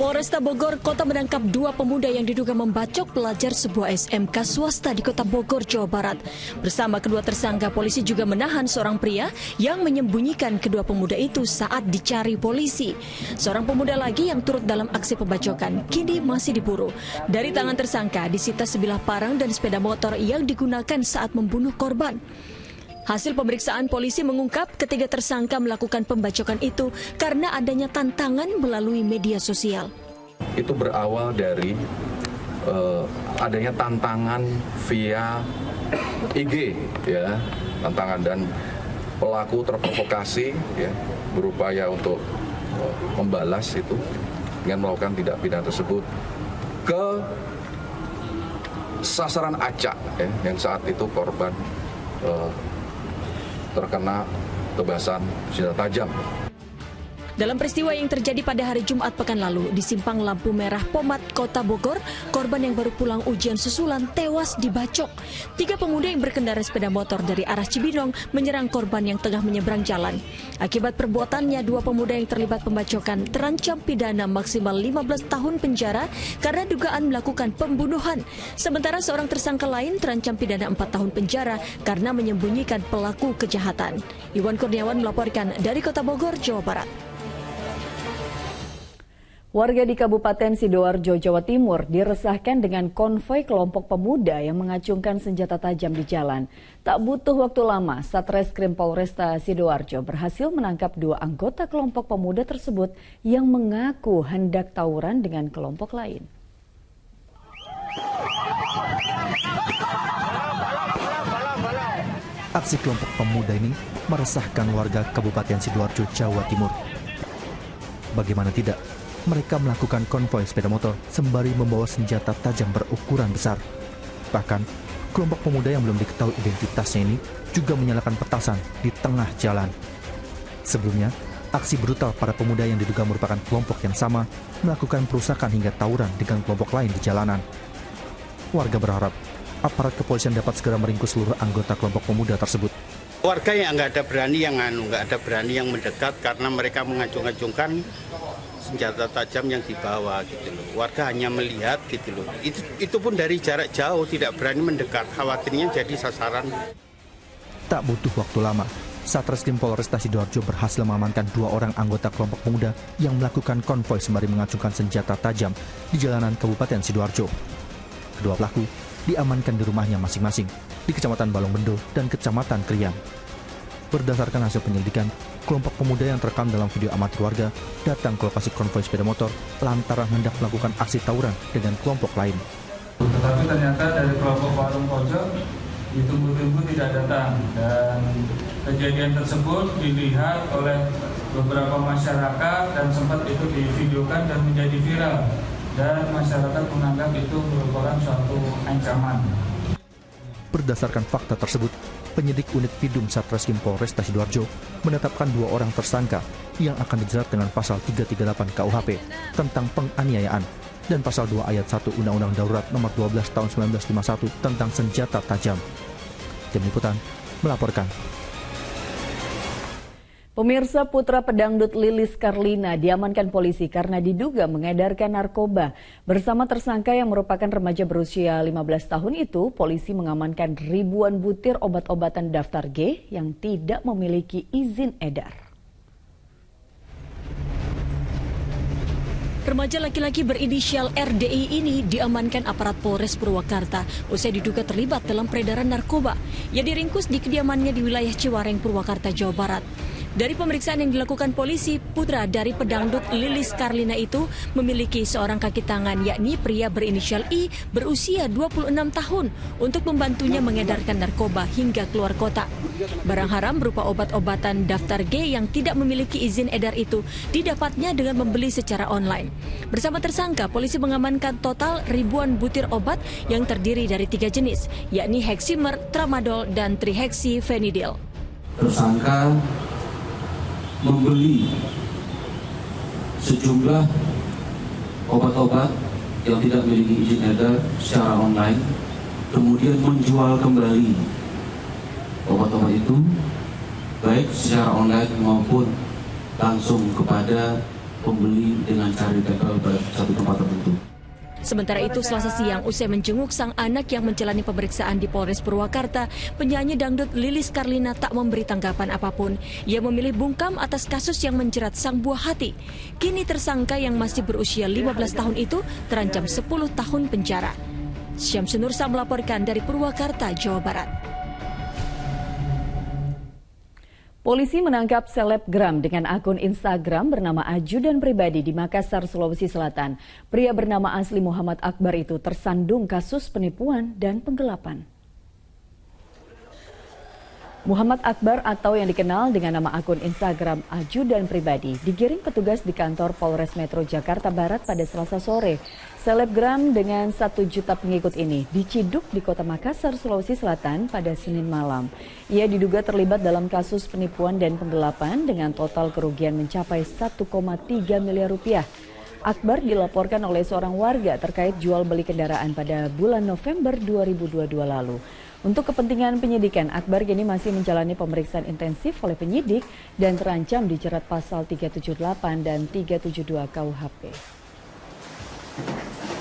Speaker 14: Polresta Bogor Kota menangkap 2 pemuda yang diduga membacok pelajar sebuah SMK swasta di Kota Bogor, Jawa Barat. Bersama kedua tersangka, polisi juga menahan seorang pria yang menyembunyikan kedua pemuda itu saat dicari polisi. Seorang pemuda lagi yang turut dalam aksi pembacokan kini masih diburu. Dari tangan tersangka disita sebilah parang dan sepeda motor yang digunakan saat membunuh korban. Hasil pemeriksaan polisi mengungkap ketiga tersangka melakukan pembacokan itu karena adanya tantangan melalui media sosial.
Speaker 23: Itu berawal dari adanya tantangan via IG, ya, tantangan, dan pelaku terprovokasi, ya, berupaya untuk membalas itu dengan melakukan tindak pidana tersebut ke sasaran acak, ya, yang saat itu korban terkena tebasan senjata tajam.
Speaker 14: Dalam peristiwa yang terjadi pada hari Jumat pekan lalu di Simpang Lampu Merah Pomat, Kota Bogor, korban yang baru pulang ujian susulan tewas dibacok. 3 pemuda yang berkendara sepeda motor dari arah Cibinong menyerang korban yang tengah menyeberang jalan. Akibat perbuatannya, 2 pemuda yang terlibat pembacokan terancam pidana maksimal 15 tahun penjara karena dugaan melakukan pembunuhan. Sementara seorang tersangka lain terancam pidana 4 tahun penjara karena menyembunyikan pelaku kejahatan. Iwan Kurniawan melaporkan dari Kota Bogor, Jawa Barat.
Speaker 1: Warga di Kabupaten Sidoarjo, Jawa Timur diresahkan dengan konvoi kelompok pemuda yang mengacungkan senjata tajam di jalan. Tak butuh waktu lama, Satreskrim Polresta Sidoarjo berhasil menangkap 2 anggota kelompok pemuda tersebut yang mengaku hendak tawuran dengan kelompok lain.
Speaker 3: Aksi kelompok pemuda ini meresahkan warga Kabupaten Sidoarjo, Jawa Timur. Bagaimana tidak? Mereka melakukan konvoi sepeda motor sembari membawa senjata tajam berukuran besar. Bahkan, kelompok pemuda yang belum diketahui identitasnya ini juga menyalakan petasan di tengah jalan. Sebelumnya, aksi brutal para pemuda yang diduga merupakan kelompok yang sama melakukan perusakan hingga tawuran dengan kelompok lain di jalanan. Warga berharap aparat kepolisian dapat segera meringkus seluruh anggota kelompok pemuda tersebut.
Speaker 24: Warga yang nggak ada berani yang mendekat karena mereka mengacung-acungkan senjata tajam yang dibawa gitu loh. Warga hanya melihat gitu loh. Itu pun dari jarak jauh, tidak berani mendekat, khawatirnya jadi sasaran.
Speaker 3: Tak butuh waktu lama, Satreskrim Polresta Sidoarjo berhasil mengamankan 2 orang anggota kelompok pemuda yang melakukan konvoi sembari mengacungkan senjata tajam di jalanan Kabupaten Sidoarjo. Kedua pelaku diamankan di rumahnya masing-masing di Kecamatan Balongbendo dan Kecamatan Krian. Berdasarkan hasil penyelidikan, kelompok pemuda yang terekam dalam video amatir warga datang ke lokasi konvoi sepeda motor lantaran hendak melakukan aksi tawuran dengan kelompok lain.
Speaker 25: Tetapi ternyata dari kelompok warung pojok ditunggu-tunggu tidak datang, dan kejadian tersebut dilihat oleh beberapa masyarakat dan sempat itu divideokan dan menjadi viral, dan masyarakat menganggap itu merupakan suatu ancaman.
Speaker 3: Berdasarkan fakta tersebut, penyidik unit Pidum Satreskrim Polresta Sidoarjo menetapkan 2 orang tersangka yang akan dijerat dengan pasal 338 KUHP tentang penganiayaan dan pasal 2 ayat 1 Undang-Undang Darurat nomor 12 tahun 1951 tentang senjata tajam. Tim Liputan melaporkan.
Speaker 1: Pemirsa, putra pedangdut Lilis Karlina diamankan polisi karena diduga mengedarkan narkoba. Bersama tersangka yang merupakan remaja berusia 15 tahun itu, polisi mengamankan ribuan butir obat-obatan daftar G yang tidak memiliki izin edar.
Speaker 14: Remaja laki-laki berinisial RDI ini diamankan aparat Polres Purwakarta usai diduga terlibat dalam peredaran narkoba. Ia diringkus di kediamannya di wilayah Ciwareng, Purwakarta, Jawa Barat. Dari pemeriksaan yang dilakukan polisi, putra dari pedangdut Lilis Karlina itu memiliki seorang kaki tangan, yakni pria berinisial I berusia 26 tahun untuk membantunya mengedarkan narkoba hingga keluar kota. Barang haram berupa obat-obatan daftar G yang tidak memiliki izin edar itu didapatnya dengan membeli secara online. Bersama tersangka, polisi mengamankan total ribuan butir obat yang terdiri dari 3 jenis, yakni Heximer, Tramadol, dan Trihexyphenidyl.
Speaker 5: Tersangka membeli sejumlah obat-obat yang tidak memiliki izin edar secara online, kemudian menjual kembali obat-obat itu baik secara online maupun langsung kepada pembeli dengan cara ditempel pada satu tempat tertentu.
Speaker 14: Sementara itu, Selasa siang, usai menjenguk sang anak yang menjalani pemeriksaan di Polres Purwakarta, penyanyi dangdut Lilis Karlina tak memberi tanggapan apapun. Ia memilih bungkam atas kasus yang menjerat sang buah hati. Kini tersangka yang masih berusia 15 tahun itu terancam 10 tahun penjara. Syamsun Nursa melaporkan dari Purwakarta, Jawa Barat.
Speaker 1: Polisi menangkap selebgram dengan akun Instagram bernama Ajudan Pribadi di Makassar, Sulawesi Selatan. Pria bernama asli Muhammad Akbar itu tersandung kasus penipuan dan penggelapan. Muhammad Akbar atau yang dikenal dengan nama akun Instagram Ajudan Pribadi digiring petugas di kantor Polres Metro Jakarta Barat pada Selasa sore. Selebgram dengan 1 juta pengikut ini diciduk di kota Makassar, Sulawesi Selatan pada Senin malam. Ia diduga terlibat dalam kasus penipuan dan penggelapan dengan total kerugian mencapai 1,3 miliar rupiah. Akbar dilaporkan oleh seorang warga terkait jual beli kendaraan pada bulan November 2022 lalu. Untuk kepentingan penyidikan, Akbar kini masih menjalani pemeriksaan intensif oleh penyidik dan terancam dijerat pasal 378 dan 372 KUHP.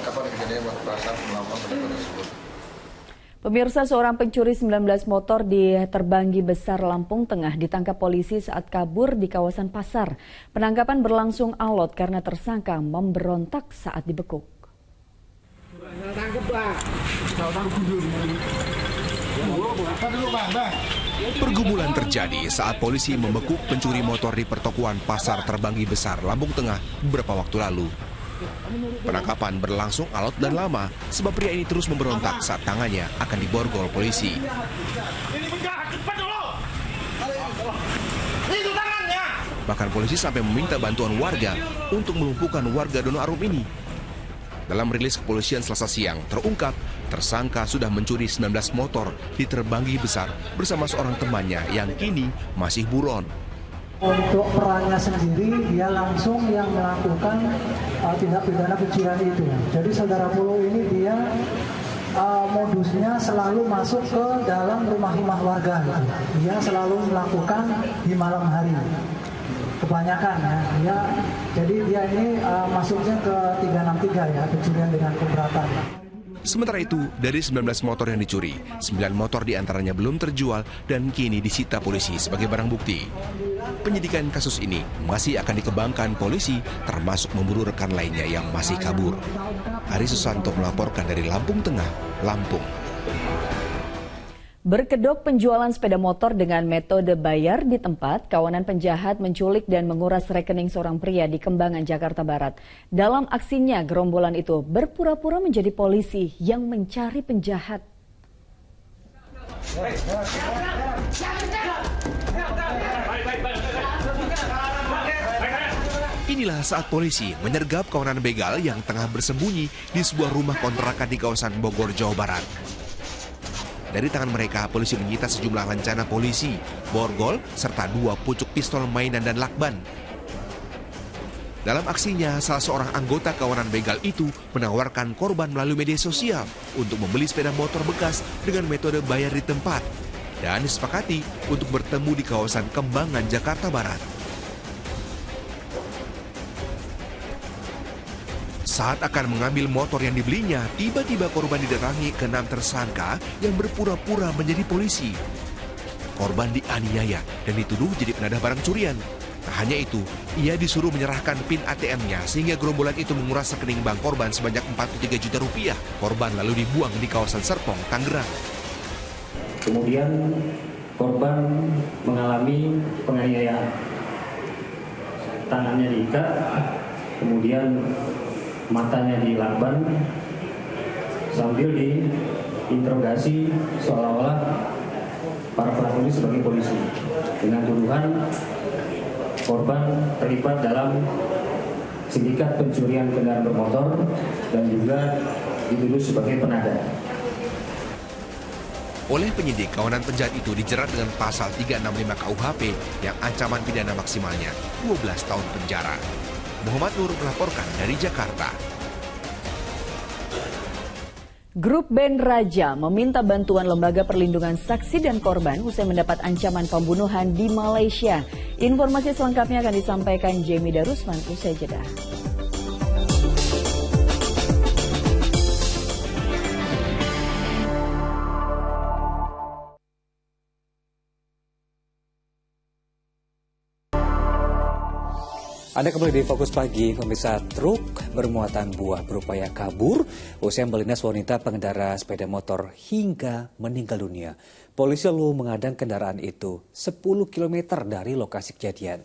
Speaker 23: Kapan kejadian perasaan melakukan penetapan tersebut?
Speaker 1: Pemirsa, seorang pencuri 19 motor di Terbanggi Besar, Lampung Tengah ditangkap polisi saat kabur di kawasan pasar. Penangkapan berlangsung alot karena tersangka memberontak saat dibekuk.
Speaker 10: Pergumulan terjadi saat polisi membekuk pencuri motor di pertokoan Pasar Terbanggi Besar, Lampung Tengah beberapa waktu lalu. Penangkapan berlangsung alot dan lama sebab pria ini terus memberontak saat tangannya akan diborgol polisi. Bahkan polisi sampai meminta bantuan warga untuk melumpuhkan warga Dono Arum ini. Dalam rilis kepolisian Selasa siang, terungkap tersangka sudah mencuri 19 motor di Terbanggi Besar bersama seorang temannya yang kini masih buron.
Speaker 12: Untuk perannya sendiri, dia langsung yang melakukan tindak pidana pencurian itu. Jadi saudara Polo ini dia modusnya selalu masuk ke dalam rumah-rumah warga. Gitu. Dia selalu melakukan di malam hari. Kebanyakan ya. Jadi dia ini masuknya ke 363 ya, pencurian dengan keberatan.
Speaker 10: Sementara itu, dari 19 motor yang dicuri, 9 motor diantaranya belum terjual dan kini disita polisi sebagai barang bukti. Penyidikan kasus ini masih akan dikembangkan polisi, termasuk memburu rekan lainnya yang masih kabur. Ari Susanto melaporkan dari Lampung Tengah, Lampung.
Speaker 1: Berkedok penjualan sepeda motor dengan metode bayar di tempat, kawanan penjahat menculik dan menguras rekening seorang pria di Kembangan, Jakarta Barat. Dalam aksinya, gerombolan itu berpura-pura menjadi polisi yang mencari penjahat.
Speaker 10: Inilah saat polisi menyergap kawanan begal yang tengah bersembunyi di sebuah rumah kontrakan di kawasan Bogor, Jawa Barat. Dari tangan mereka, polisi menyita sejumlah lencana polisi, borgol, serta 2 pucuk pistol mainan dan lakban. Dalam aksinya, salah seorang anggota kawanan begal itu menawarkan korban melalui media sosial untuk membeli sepeda motor bekas dengan metode bayar di tempat. dan disepakati untuk bertemu di kawasan Kembangan, Jakarta Barat. Saat akan mengambil motor yang dibelinya, tiba-tiba korban didatangi ke 6 tersangka yang berpura-pura menjadi polisi. Korban dianiaya dan dituduh jadi penadah barang curian. Tak hanya itu, ia disuruh menyerahkan PIN ATM-nya sehingga gerombolan itu menguras rekening bank korban sebanyak 43 juta rupiah. Korban lalu dibuang di kawasan Serpong, Tangerang.
Speaker 9: Kemudian korban mengalami penganiayaan. Tangannya diikat, kemudian matanya dilakban sambil diinterogasi seolah-olah para pelaku ini sebagai polisi dengan tuduhan korban terlibat dalam sindikat pencurian kendaraan bermotor dan juga dituduh sebagai penadah.
Speaker 10: Oleh penyidik, kawanan penjahat itu dijerat dengan pasal 365 KUHP yang ancaman pidana maksimalnya 12 tahun penjara. Muhammad Nur melaporkan dari Jakarta.
Speaker 1: Grup band Raja meminta bantuan Lembaga Perlindungan Saksi dan Korban usai mendapat ancaman pembunuhan di Malaysia. Informasi selengkapnya akan disampaikan Jamie Darusman usai jeda.
Speaker 2: Anda kembali di Fokus Pagi. Pemirsa, truk bermuatan buah berupaya kabur usai melindas wanita pengendara sepeda motor hingga meninggal dunia. Polisi lalu mengadang kendaraan itu 10 km dari lokasi kejadian.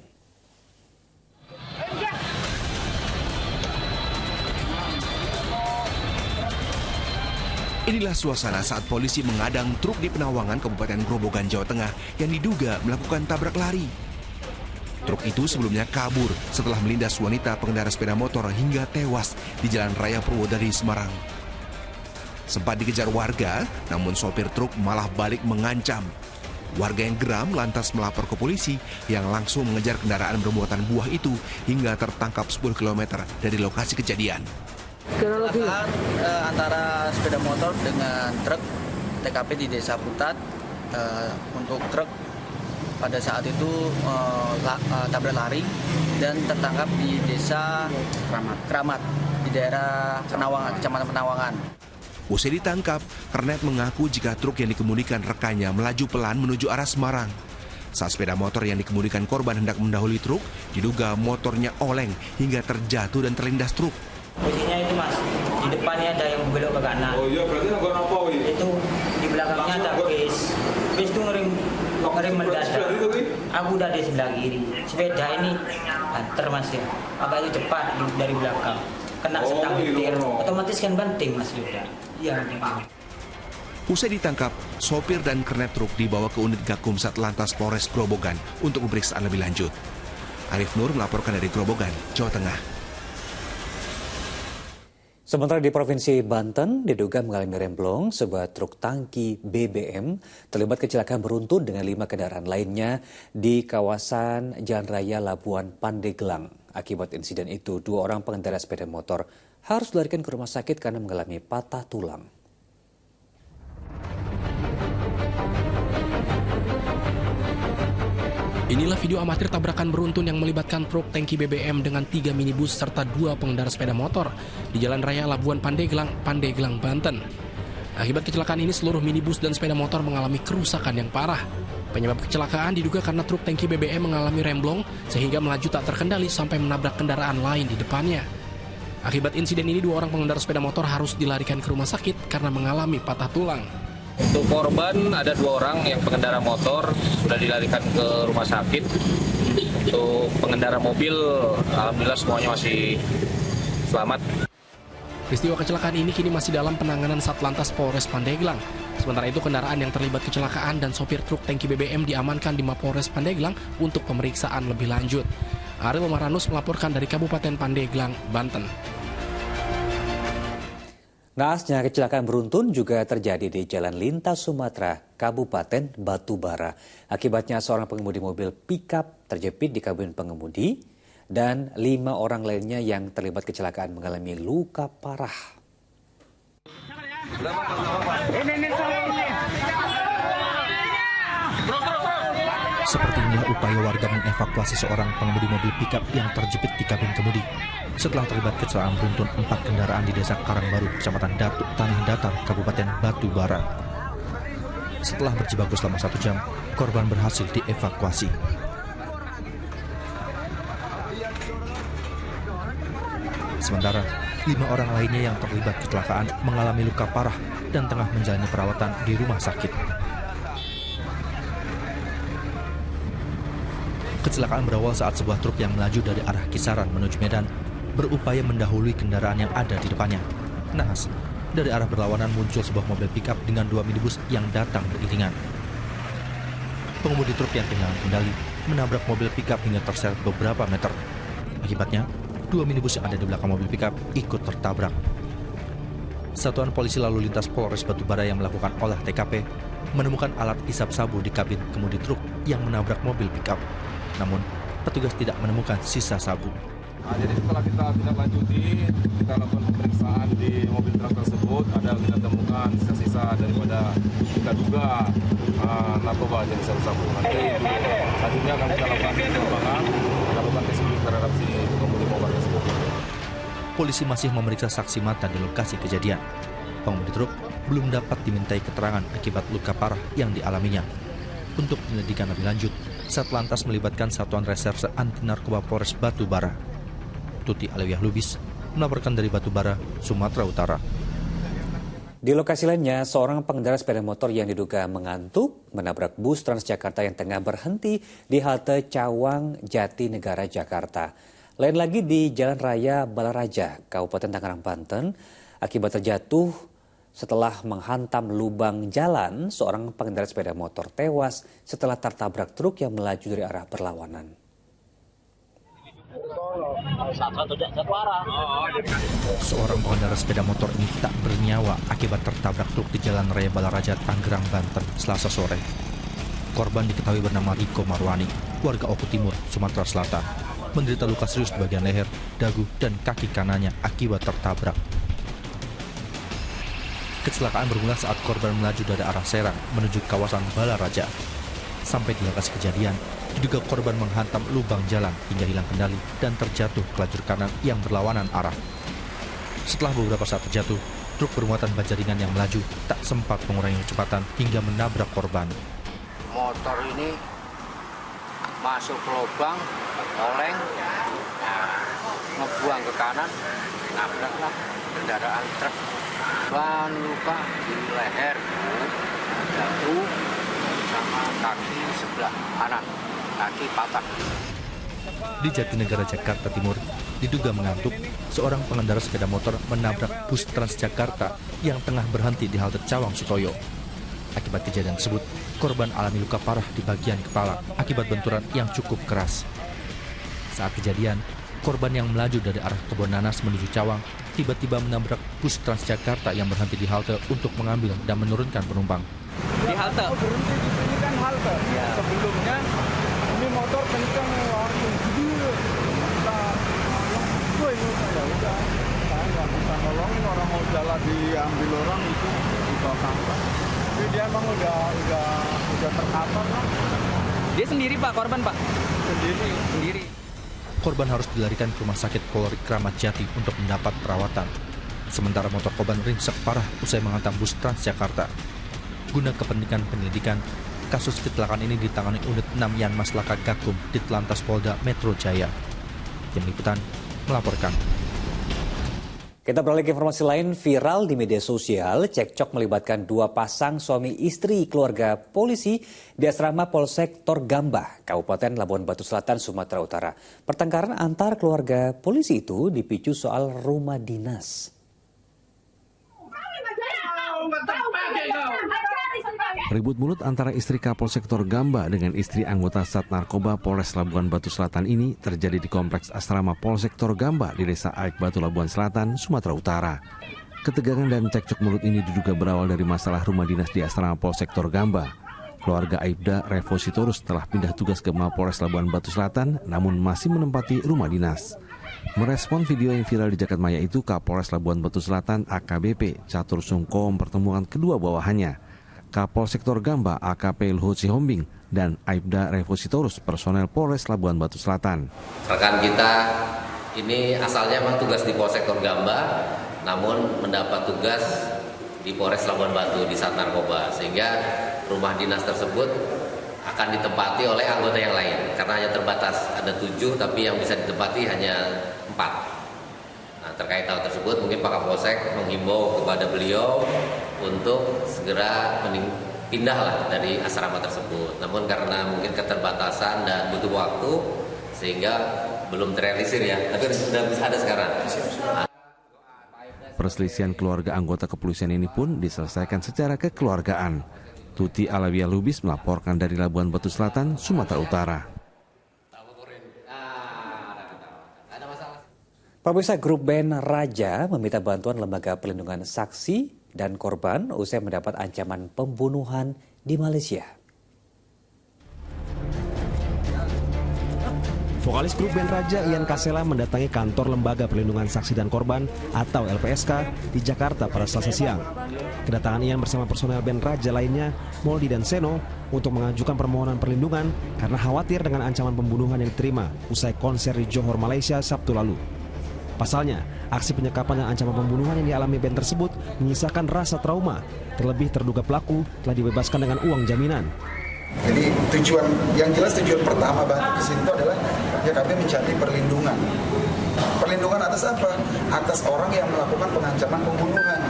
Speaker 10: Inilah suasana saat polisi mengadang truk di Penawangan, Kabupaten Grobogan, Jawa Tengah yang diduga melakukan tabrak lari. Truk itu sebelumnya kabur setelah melindas wanita pengendara sepeda motor hingga tewas di Jalan Raya Purwodadi, Semarang. Sempat dikejar warga, namun sopir truk malah balik mengancam. Warga yang geram lantas melapor ke polisi yang langsung mengejar kendaraan bermuatan buah itu hingga tertangkap 10 km dari lokasi kejadian.
Speaker 13: Kecelakaan antara sepeda motor dengan truk, TKP di Desa Putat. Untuk truk pada saat itu tabrak lari dan tertangkap di Desa Kramat di daerah Penawangan, Kecamatan Penawangan.
Speaker 10: Usai ditangkap, Kernet mengaku jika truk yang dikemudikan rekannya melaju pelan menuju arah Semarang. Saat sepeda motor yang dikemudikan korban hendak mendahului truk, diduga motornya oleng hingga terjatuh dan terlindas truk.
Speaker 13: Posisinya itu mas, di depannya ada yang belok ke kanan. Oh iya, berarti nggak apa itu di belakangnya ada bis. Bis itu ngering mendadak. Aku udah di sebelah kiri. Sepeda ini banter mas ya. Apa itu cepat dari belakang. Kena setang getir. Otomatis kan banting mas Yuda. Iya.
Speaker 10: Usai ditangkap, sopir dan kernet truk dibawa ke unit Gakum Satlantas Polres Grobogan untuk pemeriksaan lebih lanjut. Arif Nur melaporkan dari Grobogan, Jawa Tengah.
Speaker 2: Sementara di Provinsi Banten, diduga mengalami remblong, sebuah truk tangki BBM terlibat kecelakaan beruntun dengan 5 kendaraan lainnya di kawasan Jalan Raya Labuan Pandeglang. Akibat insiden itu, 2 orang pengendara sepeda motor harus dilarikan ke rumah sakit karena mengalami patah tulang.
Speaker 6: Inilah video amatir tabrakan beruntun yang melibatkan truk tangki BBM dengan 3 minibus serta 2 pengendara sepeda motor di Jalan Raya Labuan Pandeglang, Banten. Akibat kecelakaan ini seluruh minibus dan sepeda motor mengalami kerusakan yang parah. Penyebab kecelakaan diduga karena truk tangki BBM mengalami remblong sehingga melaju tak terkendali sampai menabrak kendaraan lain di depannya. Akibat insiden ini 2 orang pengendara sepeda motor harus dilarikan ke rumah sakit karena mengalami patah tulang.
Speaker 16: Untuk korban ada 2 orang yang pengendara motor sudah dilarikan ke rumah sakit. Untuk pengendara mobil, alhamdulillah semuanya masih selamat.
Speaker 6: Peristiwa kecelakaan ini kini masih dalam penanganan Satlantas Polres Pandeglang. Sementara itu kendaraan yang terlibat kecelakaan dan sopir truk tangki BBM diamankan di Mapolres Pandeglang untuk pemeriksaan lebih lanjut. Ariel Maranus melaporkan dari Kabupaten Pandeglang, Banten.
Speaker 2: Naasnya kecelakaan beruntun juga terjadi di Jalan Lintas Sumatera, Kabupaten Batubara. Akibatnya seorang pengemudi mobil pickup terjepit di kabin pengemudi dan 5 orang lainnya yang terlibat kecelakaan mengalami luka parah.
Speaker 3: Seperti inilah upaya warga mengevakuasi seorang pengemudi mobil pickup yang terjepit di kabin kemudi setelah terlibat kecelakaan beruntun 4 kendaraan di Desa Karangbaru, Kecamatan Datuk, Tanah Datar, Kabupaten Batubara. Setelah berjibaku selama 1 jam, korban berhasil dievakuasi. Sementara, 5 orang lainnya yang terlibat kecelakaan mengalami luka parah dan tengah menjalani perawatan di rumah sakit. Kecelakaan berawal saat sebuah truk yang melaju dari arah Kisaran menuju Medan berupaya mendahului kendaraan yang ada di depannya. Naas, dari arah berlawanan muncul sebuah mobil pickup dengan 2 minibus yang datang beriringan. Pengemudi truk yang kehilangan kendali menabrak mobil pickup hingga terseret beberapa meter. Akibatnya, 2 minibus yang ada di belakang mobil pickup ikut tertabrak. Satuan Polisi Lalu Lintas Polres Batubara yang melakukan olah TKP menemukan alat isap sabu di kabin kemudi truk yang menabrak mobil pickup. Namun, petugas tidak menemukan sisa sabu.
Speaker 23: Nah, jadi setelah kita tindak lanjuti, kita lakukan pemeriksaan di mobil truk tersebut, ada kita temukan sisa-sisa daripada kita duga narkoba jenis sabu-sabu. Nanti selanjutnya akan kita lakukan pengembangan, kita lakukan tes urin terhadap si pengemudi mobil tersebut.
Speaker 3: Polisi masih memeriksa saksi mata di lokasi kejadian. Pengemudi truk belum dapat dimintai keterangan akibat luka parah yang dialaminya. Untuk penyelidikan lebih lanjut, Satlantas melibatkan Satuan Reserse Anti Narkoba Polres Batubara. Tuti Alewiyah Lubis melaporkan dari Batubara, Sumatera Utara.
Speaker 2: Di lokasi lainnya, seorang pengendara sepeda motor yang diduga mengantuk menabrak bus Transjakarta yang tengah berhenti di halte Cawang Jatinegara, Jakarta. Lain lagi di Jalan Raya Balaraja, Kabupaten Tangerang, Banten, akibat terjatuh setelah menghantam lubang jalan, seorang pengendara sepeda motor tewas setelah tertabrak truk yang melaju dari arah berlawanan.
Speaker 3: Seorang pengendara sepeda motor ini tak bernyawa akibat tertabrak truk di Jalan Raya Balaraja, Tangerang, Banten, Selasa sore. Korban diketahui bernama Riko Marwani, warga Oku Timur, Sumatera Selatan, menderita luka serius di bagian leher, dagu, dan kaki kanannya akibat tertabrak. Kecelakaan bermula saat korban melaju dari arah Serang menuju kawasan Balaraja. Sampai di lokasi kejadian, diduga korban menghantam lubang jalan hingga hilang kendali dan terjatuh ke lajur kanan yang berlawanan arah. Setelah beberapa saat terjatuh, truk bermuatan baja ringan yang melaju tak sempat mengurangi kecepatan hingga menabrak korban.
Speaker 17: Motor ini masuk ke lubang, oleng, ngebuang ke kanan, nabraklah kendaraan truk. Ban luka di leher, dagu, sama kaki sebelah kanan, kaki patah.
Speaker 3: Di Jatinegara, Jakarta Timur, diduga mengantuk, seorang pengendara sepeda motor menabrak bus Transjakarta yang tengah berhenti di halte Cawang Sutoyo. Akibat kejadian tersebut, korban alami luka parah di bagian kepala akibat benturan yang cukup keras. Saat kejadian, korban yang melaju dari arah Kebon Nanas menuju Cawang tiba-tiba menabrak bus Transjakarta yang berhenti di halte untuk mengambil dan menurunkan penumpang.
Speaker 18: Di halte?
Speaker 19: Berhenti di sini kan halte. Ya. Sebelumnya ini motor kencang langsung gede. Ya udah, saya nggak bisa nolongin, orang mau jalan diambil orang itu dibawa sampah. Jadi dia emang udah terkapar lah.
Speaker 18: Dia sendiri Pak, korban Pak? Sendiri.
Speaker 3: Korban harus dilarikan ke Rumah Sakit Polri Kramat Jati untuk mendapat perawatan. Sementara motor korban ringsek parah usai menghantam bus Transjakarta. Guna kepentingan penyelidikan, kasus kecelakaan ini ditangani unit 6 Yanmas Laka Gakum di Telantas Polda Metro Jaya. Tim Liputan melaporkan.
Speaker 2: Kita beralih ke informasi lain. Viral di media sosial, cekcok melibatkan 2 pasang suami istri keluarga polisi di asrama Polsek Torgamba, Kabupaten Labuan Batu Selatan, Sumatera Utara. Pertengkaran antar keluarga polisi itu dipicu soal rumah dinas.
Speaker 7: Ribut mulut antara istri Kapolsek Torgamba dengan istri anggota Sat Narkoba Polres Labuan Batu Selatan ini terjadi di Kompleks Asrama Polsek Torgamba di Desa Aik Batu, Labuan Selatan, Sumatera Utara. Ketegangan dan cekcok mulut ini diduga berawal dari masalah rumah dinas di Asrama Polsek Torgamba. Keluarga Aibda Revo Sitorus telah pindah tugas ke Mapolres Labuan Batu Selatan, namun masih menempati rumah dinas. Merespon video yang viral di Jagadmaya itu, Kapolres Labuan Batu Selatan AKBP Catur Sungko mempertemukan kedua bawahannya. Kapolsek Torgamba AKP Luhut Sihombing dan Aibda Repositorus, personel Polres Labuan Batu Selatan.
Speaker 4: Rekan kita ini asalnya memang tugas di Polsek Gamba, namun mendapat tugas di Polres Labuan Batu di Sat Narkoba, sehingga rumah dinas tersebut akan ditempati oleh anggota yang lain karena hanya terbatas, ada 7 tapi yang bisa ditempati hanya 4. Nah, terkait hal tersebut mungkin Pak Kapolsek menghimbau kepada beliau untuk segera pindahlah dari asrama tersebut. Namun karena mungkin keterbatasan dan butuh waktu sehingga belum terrealisir ya, tapi sudah bisa ada sekarang.
Speaker 7: Perselisihan keluarga anggota kepolisian ini pun diselesaikan secara kekeluargaan. Tuti Alawiyah Lubis melaporkan dari Labuan Batu Selatan, Sumatera Utara.
Speaker 2: Pemirsa, grup band Raja meminta bantuan Lembaga Perlindungan Saksi dan Korban usai mendapat ancaman pembunuhan di Malaysia.
Speaker 7: Vokalis grup band Raja Ian Kasela mendatangi kantor Lembaga Perlindungan Saksi dan Korban atau LPSK di Jakarta pada Selasa siang. Kedatangan Ian bersama personel band Raja lainnya, Moldi dan Seno, untuk mengajukan permohonan perlindungan karena khawatir dengan ancaman pembunuhan yang diterima usai konser di Johor, Malaysia Sabtu lalu. Pasalnya, aksi penyekapan dan ancaman pembunuhan yang dialami band tersebut menyisakan rasa trauma, terlebih terduga pelaku telah dibebaskan dengan uang jaminan.
Speaker 11: Jadi tujuan pertama banget di sini itu adalah ya kami mencari perlindungan. Perlindungan atas apa? Atas orang yang melakukan pengancaman pembunuhan.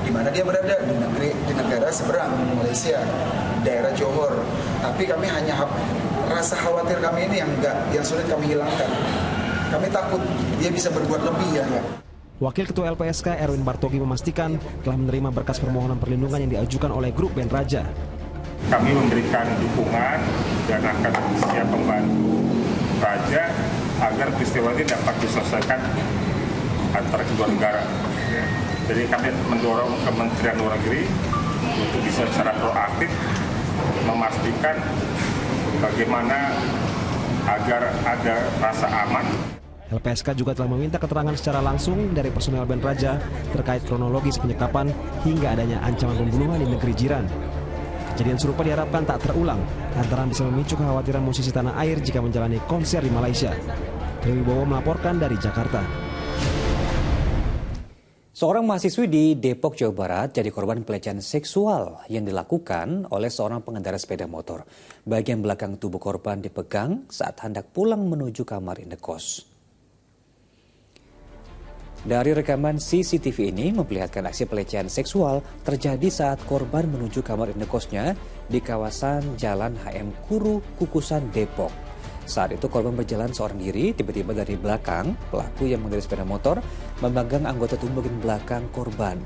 Speaker 11: Di mana dia berada? Di negara seberang, Malaysia, daerah Johor. Tapi kami hanya rasa khawatir kami ini yang sulit kami hilangkan. Kami takut dia bisa berbuat lebih ya.
Speaker 7: Wakil Ketua LPSK Erwin Bartogi memastikan telah menerima berkas permohonan perlindungan yang diajukan oleh grup band Raja.
Speaker 15: Kami memberikan dukungan dan akan siap membantu Raja agar peristiwa ini dapat diselesaikan antara kedua negara. Jadi kami mendorong Kementerian Luar Negeri untuk bisa secara proaktif memastikan bagaimana agar ada rasa aman.
Speaker 7: LPSK juga telah meminta keterangan secara langsung dari personel band Raja terkait kronologis penyekapan hingga adanya ancaman pembunuhan di negeri jiran. Kejadian serupa diharapkan tak terulang, lantaran bisa memicu kekhawatiran musisi tanah air jika menjalani konser di Malaysia. Tri Wibowo melaporkan dari Jakarta.
Speaker 2: Seorang mahasiswi di Depok, Jawa Barat jadi korban pelecehan seksual yang dilakukan oleh seorang pengendara sepeda motor. Bagian belakang tubuh korban dipegang saat hendak pulang menuju kamar indekos. Dari rekaman CCTV ini memperlihatkan aksi pelecehan seksual terjadi saat korban menuju kamar indekosnya di kawasan Jalan HM Kuru, Kukusan, Depok. Saat itu korban berjalan seorang diri, tiba-tiba dari belakang pelaku yang mengendarai sepeda motor memegang anggota tubuh bagian belakang korban.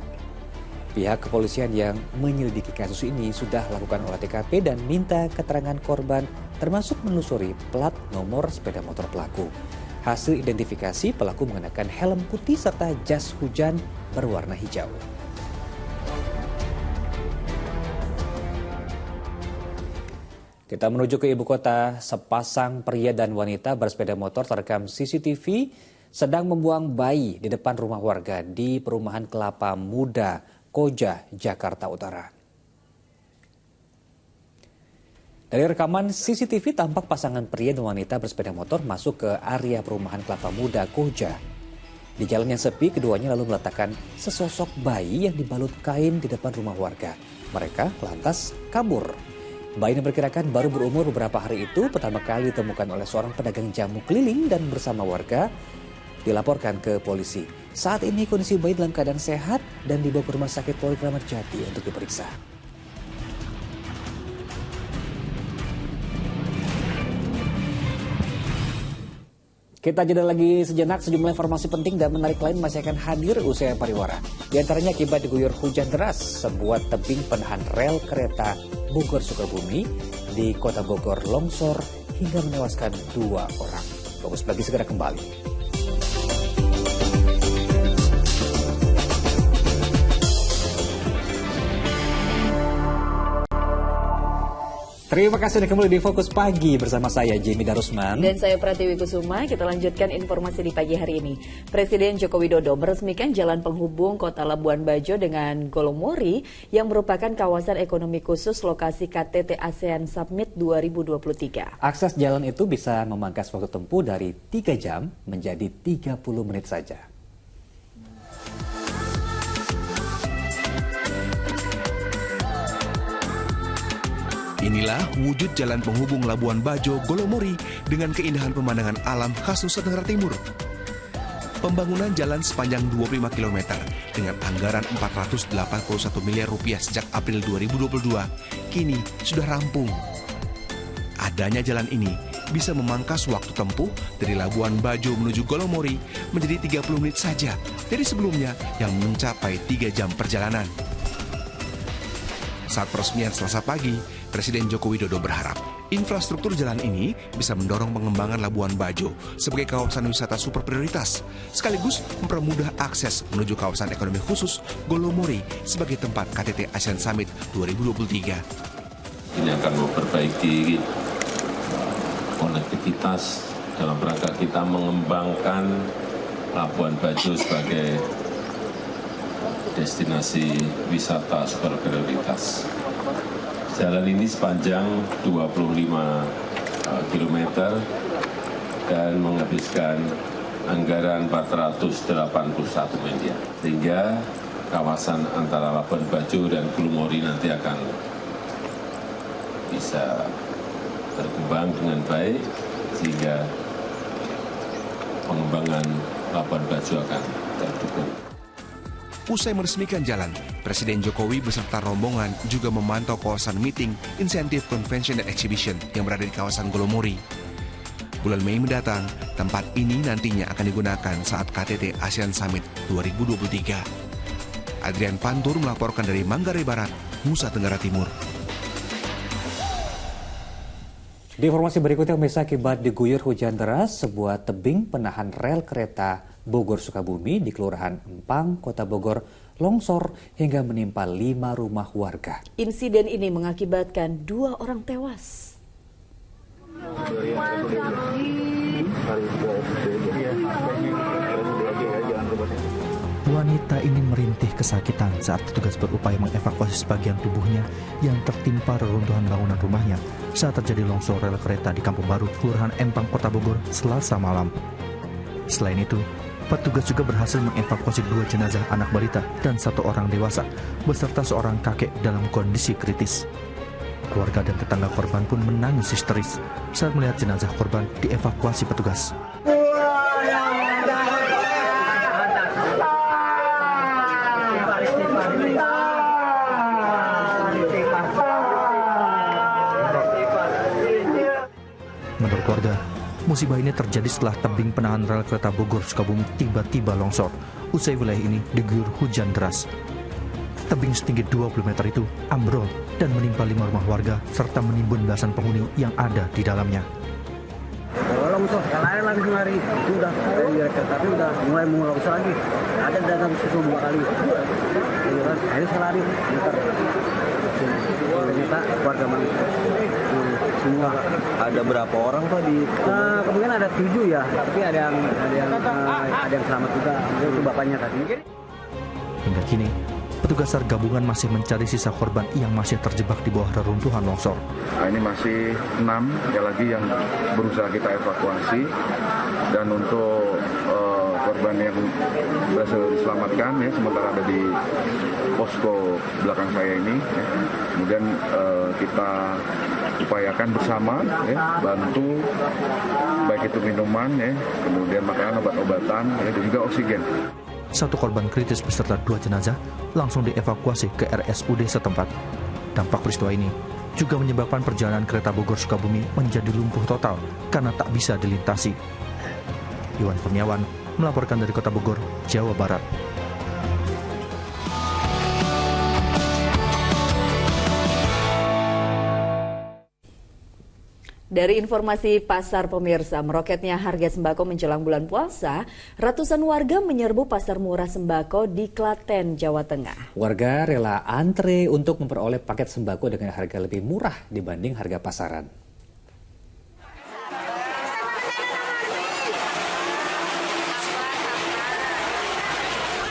Speaker 2: Pihak kepolisian yang menyelidiki kasus ini sudah lakukan olah TKP dan minta keterangan korban termasuk menelusuri plat nomor sepeda motor pelaku. Hasil identifikasi pelaku mengenakan helm putih serta jas hujan berwarna hijau. Kita menuju ke ibu kota. Sepasang pria dan wanita bersepeda motor terekam CCTV sedang membuang bayi di depan rumah warga di perumahan Kelapa Muda, Koja, Jakarta Utara. Dari rekaman CCTV tampak pasangan pria dan wanita bersepeda motor masuk ke area perumahan Kelapa Muda, Koja. Di jalan yang sepi, keduanya lalu meletakkan sesosok bayi yang dibalut kain di depan rumah warga. Mereka lantas kabur. Bayi yang diperkirakan baru berumur beberapa hari itu pertama kali ditemukan oleh seorang pedagang jamu keliling dan bersama warga dilaporkan ke polisi. Saat ini kondisi bayi dalam keadaan sehat dan dibawa ke Rumah Sakit Polri Kramat Jati untuk diperiksa. Kita jeda lagi sejenak, sejumlah informasi penting dan menarik lain masih akan hadir usai pariwara. Di antaranya akibat diguyur hujan deras, sebuah tebing penahan rel kereta Bogor-Sukabumi di kota Bogor longsor hingga menewaskan 2 orang. Fokus Pagi segera kembali. Terima kasih Anda kembali di Fokus Pagi bersama saya Jamie Darusman.
Speaker 1: Dan saya Pratiwi Kusuma. Kita lanjutkan informasi di pagi hari ini. Presiden Joko Widodo meresmikan jalan penghubung Kota Labuan Bajo dengan Golomori yang merupakan kawasan ekonomi khusus lokasi KTT ASEAN Summit 2023.
Speaker 2: Akses jalan itu bisa memangkas waktu tempuh dari 3 jam menjadi 30 menit saja.
Speaker 10: Inilah wujud jalan penghubung Labuan Bajo Golomori dengan keindahan pemandangan alam khas Nusa Tenggara Timur. Pembangunan jalan sepanjang 25 km dengan anggaran 481 miliar rupiah sejak April 2022 kini sudah rampung. Adanya jalan ini bisa memangkas waktu tempuh dari Labuan Bajo menuju Golomori menjadi 30 menit saja dari sebelumnya yang mencapai 3 jam perjalanan. Saat peresmian Selasa pagi, Presiden Joko Widodo berharap infrastruktur jalan ini bisa mendorong pengembangan Labuan Bajo sebagai kawasan wisata super prioritas, sekaligus mempermudah akses menuju kawasan ekonomi khusus Golomori sebagai tempat KTT ASEAN Summit 2023.
Speaker 8: Ini akan memperbaiki konektivitas dalam rangka kita mengembangkan Labuan Bajo sebagai destinasi wisata super prioritas. Jalan ini sepanjang 25 km dan menghabiskan anggaran 481 miliar. Sehingga kawasan antara Labuan Bajo dan Golomori nanti akan bisa berkembang dengan baik sehingga pengembangan Labuan Bajo akan terdukung.
Speaker 10: Usai meresmikan jalan, Presiden Jokowi beserta rombongan juga memantau kawasan meeting, insentif, convention, dan exhibition yang berada di kawasan Golomori. Bulan Mei mendatang, tempat ini nantinya akan digunakan saat KTT ASEAN Summit 2023. Adrian Pantur melaporkan dari Manggarai Barat, Nusa Tenggara Timur.
Speaker 2: Di informasi berikutnya, pemirsa, akibat diguyur hujan deras, sebuah tebing penahan rel kereta Bogor-Sukabumi di Kelurahan Empang, Kota Bogor, longsor hingga menimpa 5 rumah warga.
Speaker 1: Insiden ini mengakibatkan 2 orang tewas.
Speaker 3: Wanita ini merintih kesakitan saat petugas berupaya mengevakuasi sebagian tubuhnya yang tertimpa reruntuhan bangunan rumahnya saat terjadi longsor rel kereta di Kampung Baru, Kelurahan Empang, Kota Bogor, Selasa malam. Selain itu, petugas juga berhasil mengevakuasi 2 jenazah anak balita dan 1 orang dewasa beserta seorang kakek dalam kondisi kritis. Keluarga dan tetangga korban pun menangis histeris saat melihat jenazah korban dievakuasi petugas. Menurut warga, musibah ini terjadi setelah tebing penahan rel kereta Bogor-Sukabumi tiba-tiba longsor usai wilayah ini diguyur hujan deras. Tebing setinggi 20 meter itu ambrol dan menimpa 5 rumah warga serta menimbun belasan penghuni yang ada di dalamnya.
Speaker 20: Longsor, yang lain lagi lari, itu udah tapi udah mulai longsor lagi. Ada datang susul 2 kali. Akhirnya saya lari, ternyata keluarga semua. Ada berapa orang Pak di? Kemudian ada 7 ya, tapi ada yang selamat juga. Itu bapaknya tadi.
Speaker 3: Hingga kini, petugas SAR gabungan masih mencari sisa korban yang masih terjebak di bawah reruntuhan longsor.
Speaker 21: Nah, ini masih 6 lagi yang berusaha kita evakuasi, dan untuk korban yang berhasil diselamatkan ya sementara ada di posko belakang saya ini. Ya. Kemudian kita upayakan bersama ya, bantu baik itu minuman ya, kemudian makanan, obat-obatan ya, dan juga oksigen.
Speaker 3: 1 korban kritis beserta 2 jenazah langsung dievakuasi ke RSUD setempat. Dampak peristiwa ini juga menyebabkan perjalanan kereta Bogor-Sukabumi menjadi lumpuh total karena tak bisa dilintasi. Iwan Kurniawan melaporkan dari Kota Bogor, Jawa Barat.
Speaker 1: Dari informasi pasar pemirsa, meroketnya harga sembako menjelang bulan puasa, ratusan warga menyerbu pasar murah sembako di Klaten, Jawa Tengah.
Speaker 2: Warga rela antre untuk memperoleh paket sembako dengan harga lebih murah dibanding harga pasaran.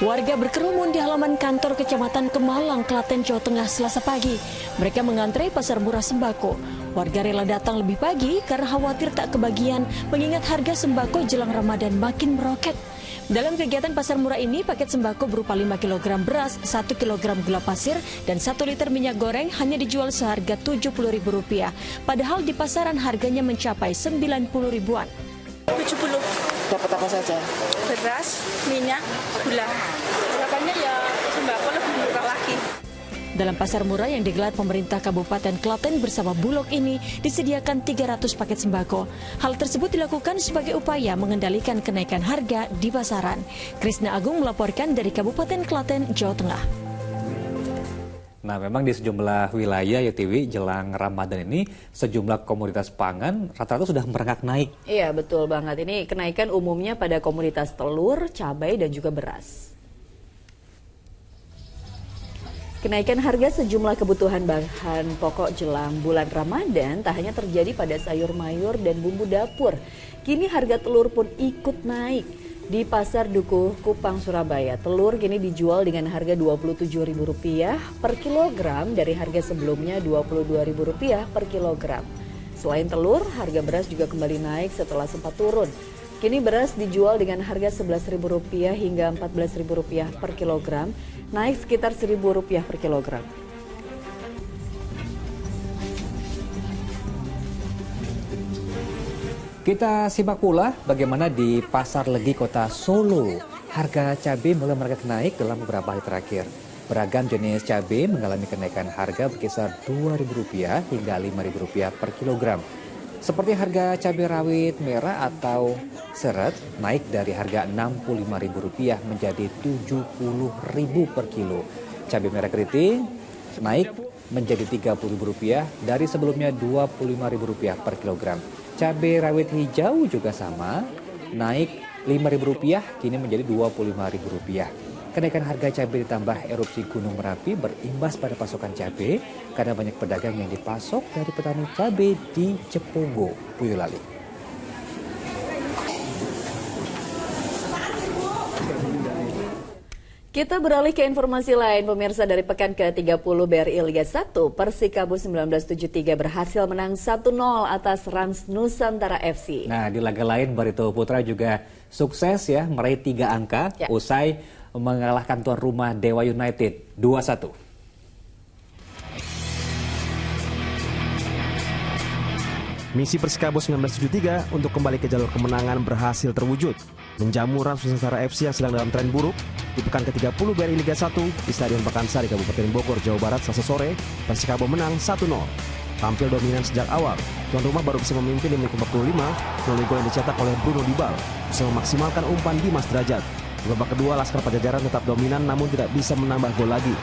Speaker 5: Warga berkerumun di halaman kantor Kecamatan Kemalang, Klaten, Jawa Tengah Selasa pagi. Mereka mengantre pasar murah sembako. Warga rela datang lebih pagi karena khawatir tak kebagian mengingat harga sembako jelang Ramadan makin meroket. Dalam kegiatan pasar murah ini, paket sembako berupa 5 kg beras, 1 kg gula pasir, dan 1 liter minyak goreng hanya dijual seharga Rp70.000. Padahal di pasaran harganya mencapai Rp90.000-an.
Speaker 14: 70.
Speaker 5: Dapat apa saja?
Speaker 14: Beras, minyak, gula. Harapannya ya sembako lebih murah lagi.
Speaker 5: Dalam pasar murah yang digelar pemerintah Kabupaten Klaten bersama Bulog ini disediakan 300 paket sembako. Hal tersebut dilakukan sebagai upaya mengendalikan kenaikan harga di pasaran. Krisna Agung melaporkan dari Kabupaten Klaten, Jawa Tengah.
Speaker 2: Nah, memang di sejumlah wilayah ya Tiwi, jelang Ramadan ini sejumlah komoditas pangan rata-rata sudah merangkak naik.
Speaker 1: Iya, betul banget. Ini kenaikan umumnya pada komoditas telur, cabai, dan juga beras. Kenaikan harga sejumlah kebutuhan bahan pokok jelang bulan Ramadan tak hanya terjadi pada sayur mayur dan bumbu dapur. Kini harga telur pun ikut naik. Di Pasar Dukuh, Kupang, Surabaya, telur kini dijual dengan harga Rp27.000 per kilogram dari harga sebelumnya Rp22.000 per kilogram. Selain telur, harga beras juga kembali naik setelah sempat turun. Kini beras dijual dengan harga Rp11.000 hingga Rp14.000 per kilogram, naik sekitar Rp1.000 per kilogram.
Speaker 2: Kita simak pula bagaimana di Pasar Legi Kota Solo, harga cabai mulai merangkak naik dalam beberapa hari terakhir. Beragam jenis cabai mengalami kenaikan harga berkisar Rp2.000 hingga Rp5.000 per kilogram. Seperti harga cabai rawit merah atau seret naik dari harga Rp65.000 menjadi Rp70.000 per kilo. Cabai merah keriting naik menjadi Rp30.000 dari sebelumnya Rp25.000 per kilogram. Cabai rawit hijau juga sama, naik Rp5.000 kini menjadi Rp25.000. Kenaikan harga cabai ditambah erupsi Gunung Merapi berimbas pada pasokan cabai karena banyak pedagang yang dipasok dari petani cabai di Cepongo, Boyolali.
Speaker 1: Kita beralih ke informasi lain, pemirsa. Dari pekan ke-30 BRI Liga 1, Persikabo 1973 berhasil menang 1-0 atas Rans Nusantara FC.
Speaker 2: Nah, di laga lain Barito Putra juga sukses ya meraih 3 angka usai mengalahkan tuan rumah Dewa United 2-1.
Speaker 7: Misi Persikabo 1973 untuk kembali ke jalur kemenangan berhasil terwujud. Menjamu Rans Nusantara FC yang sedang dalam tren buruk di pekan ke-30 BRI Liga 1 di Stadion Pakansari, Kabupaten Bogor, Jawa Barat, Selasa sore, Persikabo menang 1-0. Tampil dominan sejak awal, tuan rumah baru bisa memimpin di menit 45 melalui gol yang dicetak oleh Bruno Dibal, bisa memaksimalkan umpan Dimas Derajat. Di babak kedua, Laskar Pajajaran tetap dominan namun tidak bisa menambah gol lagi.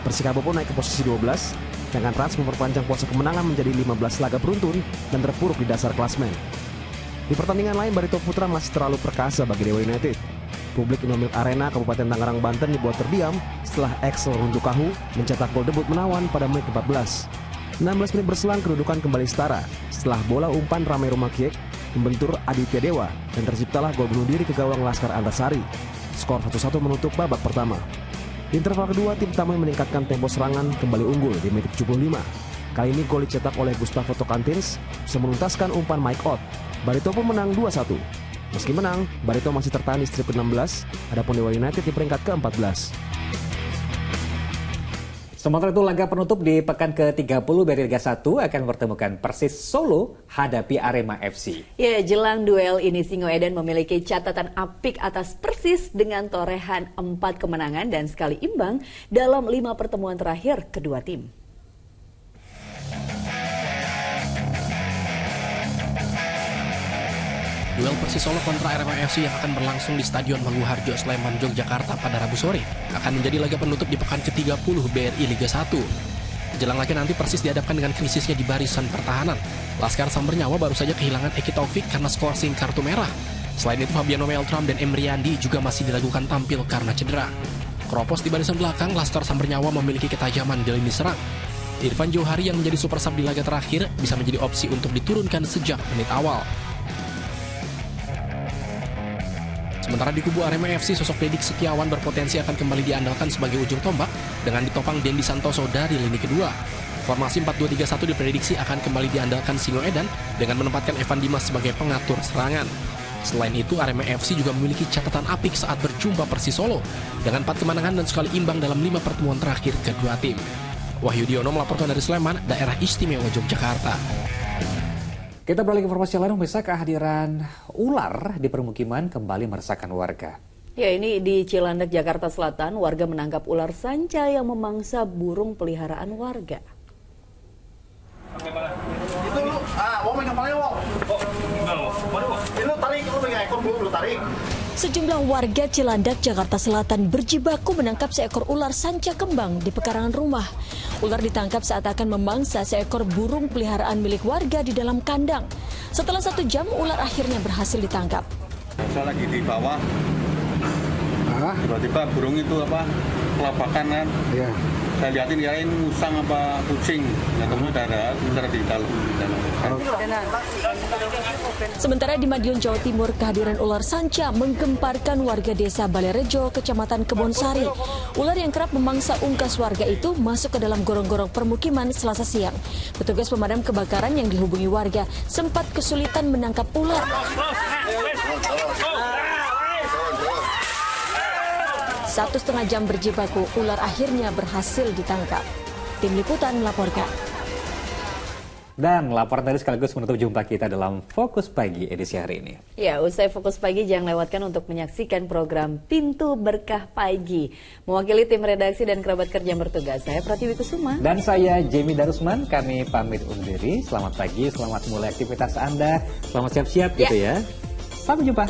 Speaker 7: Persikabo pun naik ke posisi 12, sedangkan Rans memperpanjang puasa kemenangan menjadi 15 laga beruntun dan terpuruk di dasar klasmen. Di pertandingan lain, Barito Putra masih terlalu perkasa bagi Dewa United. Publik Indomilk Arena, Kabupaten Tangerang, Banten dibuat terdiam setelah Axel Runtukahu mencetak gol debut menawan pada menit 14. 16 menit berselang kedudukan kembali setara setelah bola umpan Ramai Rumakiek membentur Aditya Dewa dan terciptalah gol bunuh diri ke gawang Laskar Antasari. Skor 1-1 menutup babak pertama. Di interval kedua, tim tamu meningkatkan tempo serangan kembali unggul di menit 75. Kali ini gol dicetak oleh Gustavo Tocantins bisa menuntaskan umpan Mike Ott. Barito pun menang 2-1. Meski menang, Barito masih tertahan di strip ke-16, adapun Dewa United di peringkat ke-14.
Speaker 2: Sementara itu laga penutup di pekan ke-30 BRI Liga 1 akan mempertemukan Persis Solo hadapi Arema FC.
Speaker 1: Ya, jelang duel ini Singoedan memiliki catatan apik atas Persis dengan torehan 4 kemenangan dan sekali imbang dalam 5 pertemuan terakhir kedua tim.
Speaker 6: Duel Persis Solo kontra Arema FC yang akan berlangsung di Stadion Mangguharjo, Sleman, Yogyakarta pada Rabu sore akan menjadi laga penutup di pekan ke-30 BRI Liga 1. Jelang laga nanti Persis dihadapkan dengan krisisnya di barisan pertahanan. Laskar Sambernyawa baru saja kehilangan Eki Taufik karena skorsing kartu merah. Selain itu Fabiano Meltram dan Emre Yandi juga masih diragukan tampil karena cedera. Keropos di barisan belakang, Laskar Sambernyawa memiliki ketajaman di lini serang. Irfan Johari yang menjadi super sub di laga terakhir bisa menjadi opsi untuk diturunkan sejak menit awal. Sementara di kubu Arema FC, sosok Dedik Setiawan berpotensi akan kembali diandalkan sebagai ujung tombak dengan ditopang Dendi Santoso dari lini kedua. Formasi 4-2-3-1 diprediksi akan kembali diandalkan Singo Edan dengan menempatkan Evan Dimas sebagai pengatur serangan. Selain itu, Arema FC juga memiliki catatan apik saat berjumpa Persis Solo dengan 4 kemenangan dan sekali imbang dalam 5 pertemuan terakhir kedua tim. Wahyu Diono melaporkan dari Sleman, Daerah Istimewa Yogyakarta.
Speaker 2: Kita beralih ke informasi lain, pemirsa. Kehadiran ular di permukiman kembali meresahkan warga.
Speaker 1: Ya, ini di Cilandak, Jakarta Selatan, warga menangkap ular sanca yang memangsa burung peliharaan warga.
Speaker 9: Itu lu, mau megang paling lo. Itu tarik, lu megang ekor burung, lu tarik.
Speaker 5: Sejumlah warga Cilandak, Jakarta Selatan berjibaku menangkap seekor ular sanca kembang di pekarangan rumah. Ular ditangkap saat akan memangsa seekor burung peliharaan milik warga di dalam kandang. Setelah 1 jam, ular akhirnya berhasil ditangkap.
Speaker 9: Saya lagi di bawah, tiba-tiba burung itu kelabakan kan. Iya. Saya lihatin kirain musang apa kucing, yang kemudian ada di dalam.
Speaker 5: Sementara di Madiun, Jawa Timur, kehadiran ular sanca menggemparkan warga desa Balerejo, Kecamatan Kebonsari. Ular yang kerap memangsa ungkas warga itu masuk ke dalam gorong-gorong permukiman Selasa siang. Petugas pemadam kebakaran yang dihubungi warga sempat kesulitan menangkap ular. 1,5 jam berjibaku, ular akhirnya berhasil ditangkap. Tim Liputan melaporkan.
Speaker 2: Dan laporan tadi sekaligus menutup jumpa kita dalam Fokus Pagi edisi hari ini.
Speaker 1: Ya, usai Fokus Pagi jangan lewatkan untuk menyaksikan program Pintu Berkah Pagi. Mewakili tim redaksi dan kerabat kerja yang bertugas, saya Pratiwi Kusuma.
Speaker 2: Dan saya Jamie Darusman, kami pamit undur diri. Selamat pagi, selamat mulai aktivitas Anda. Selamat siap-siap gitu ya. Sampai jumpa.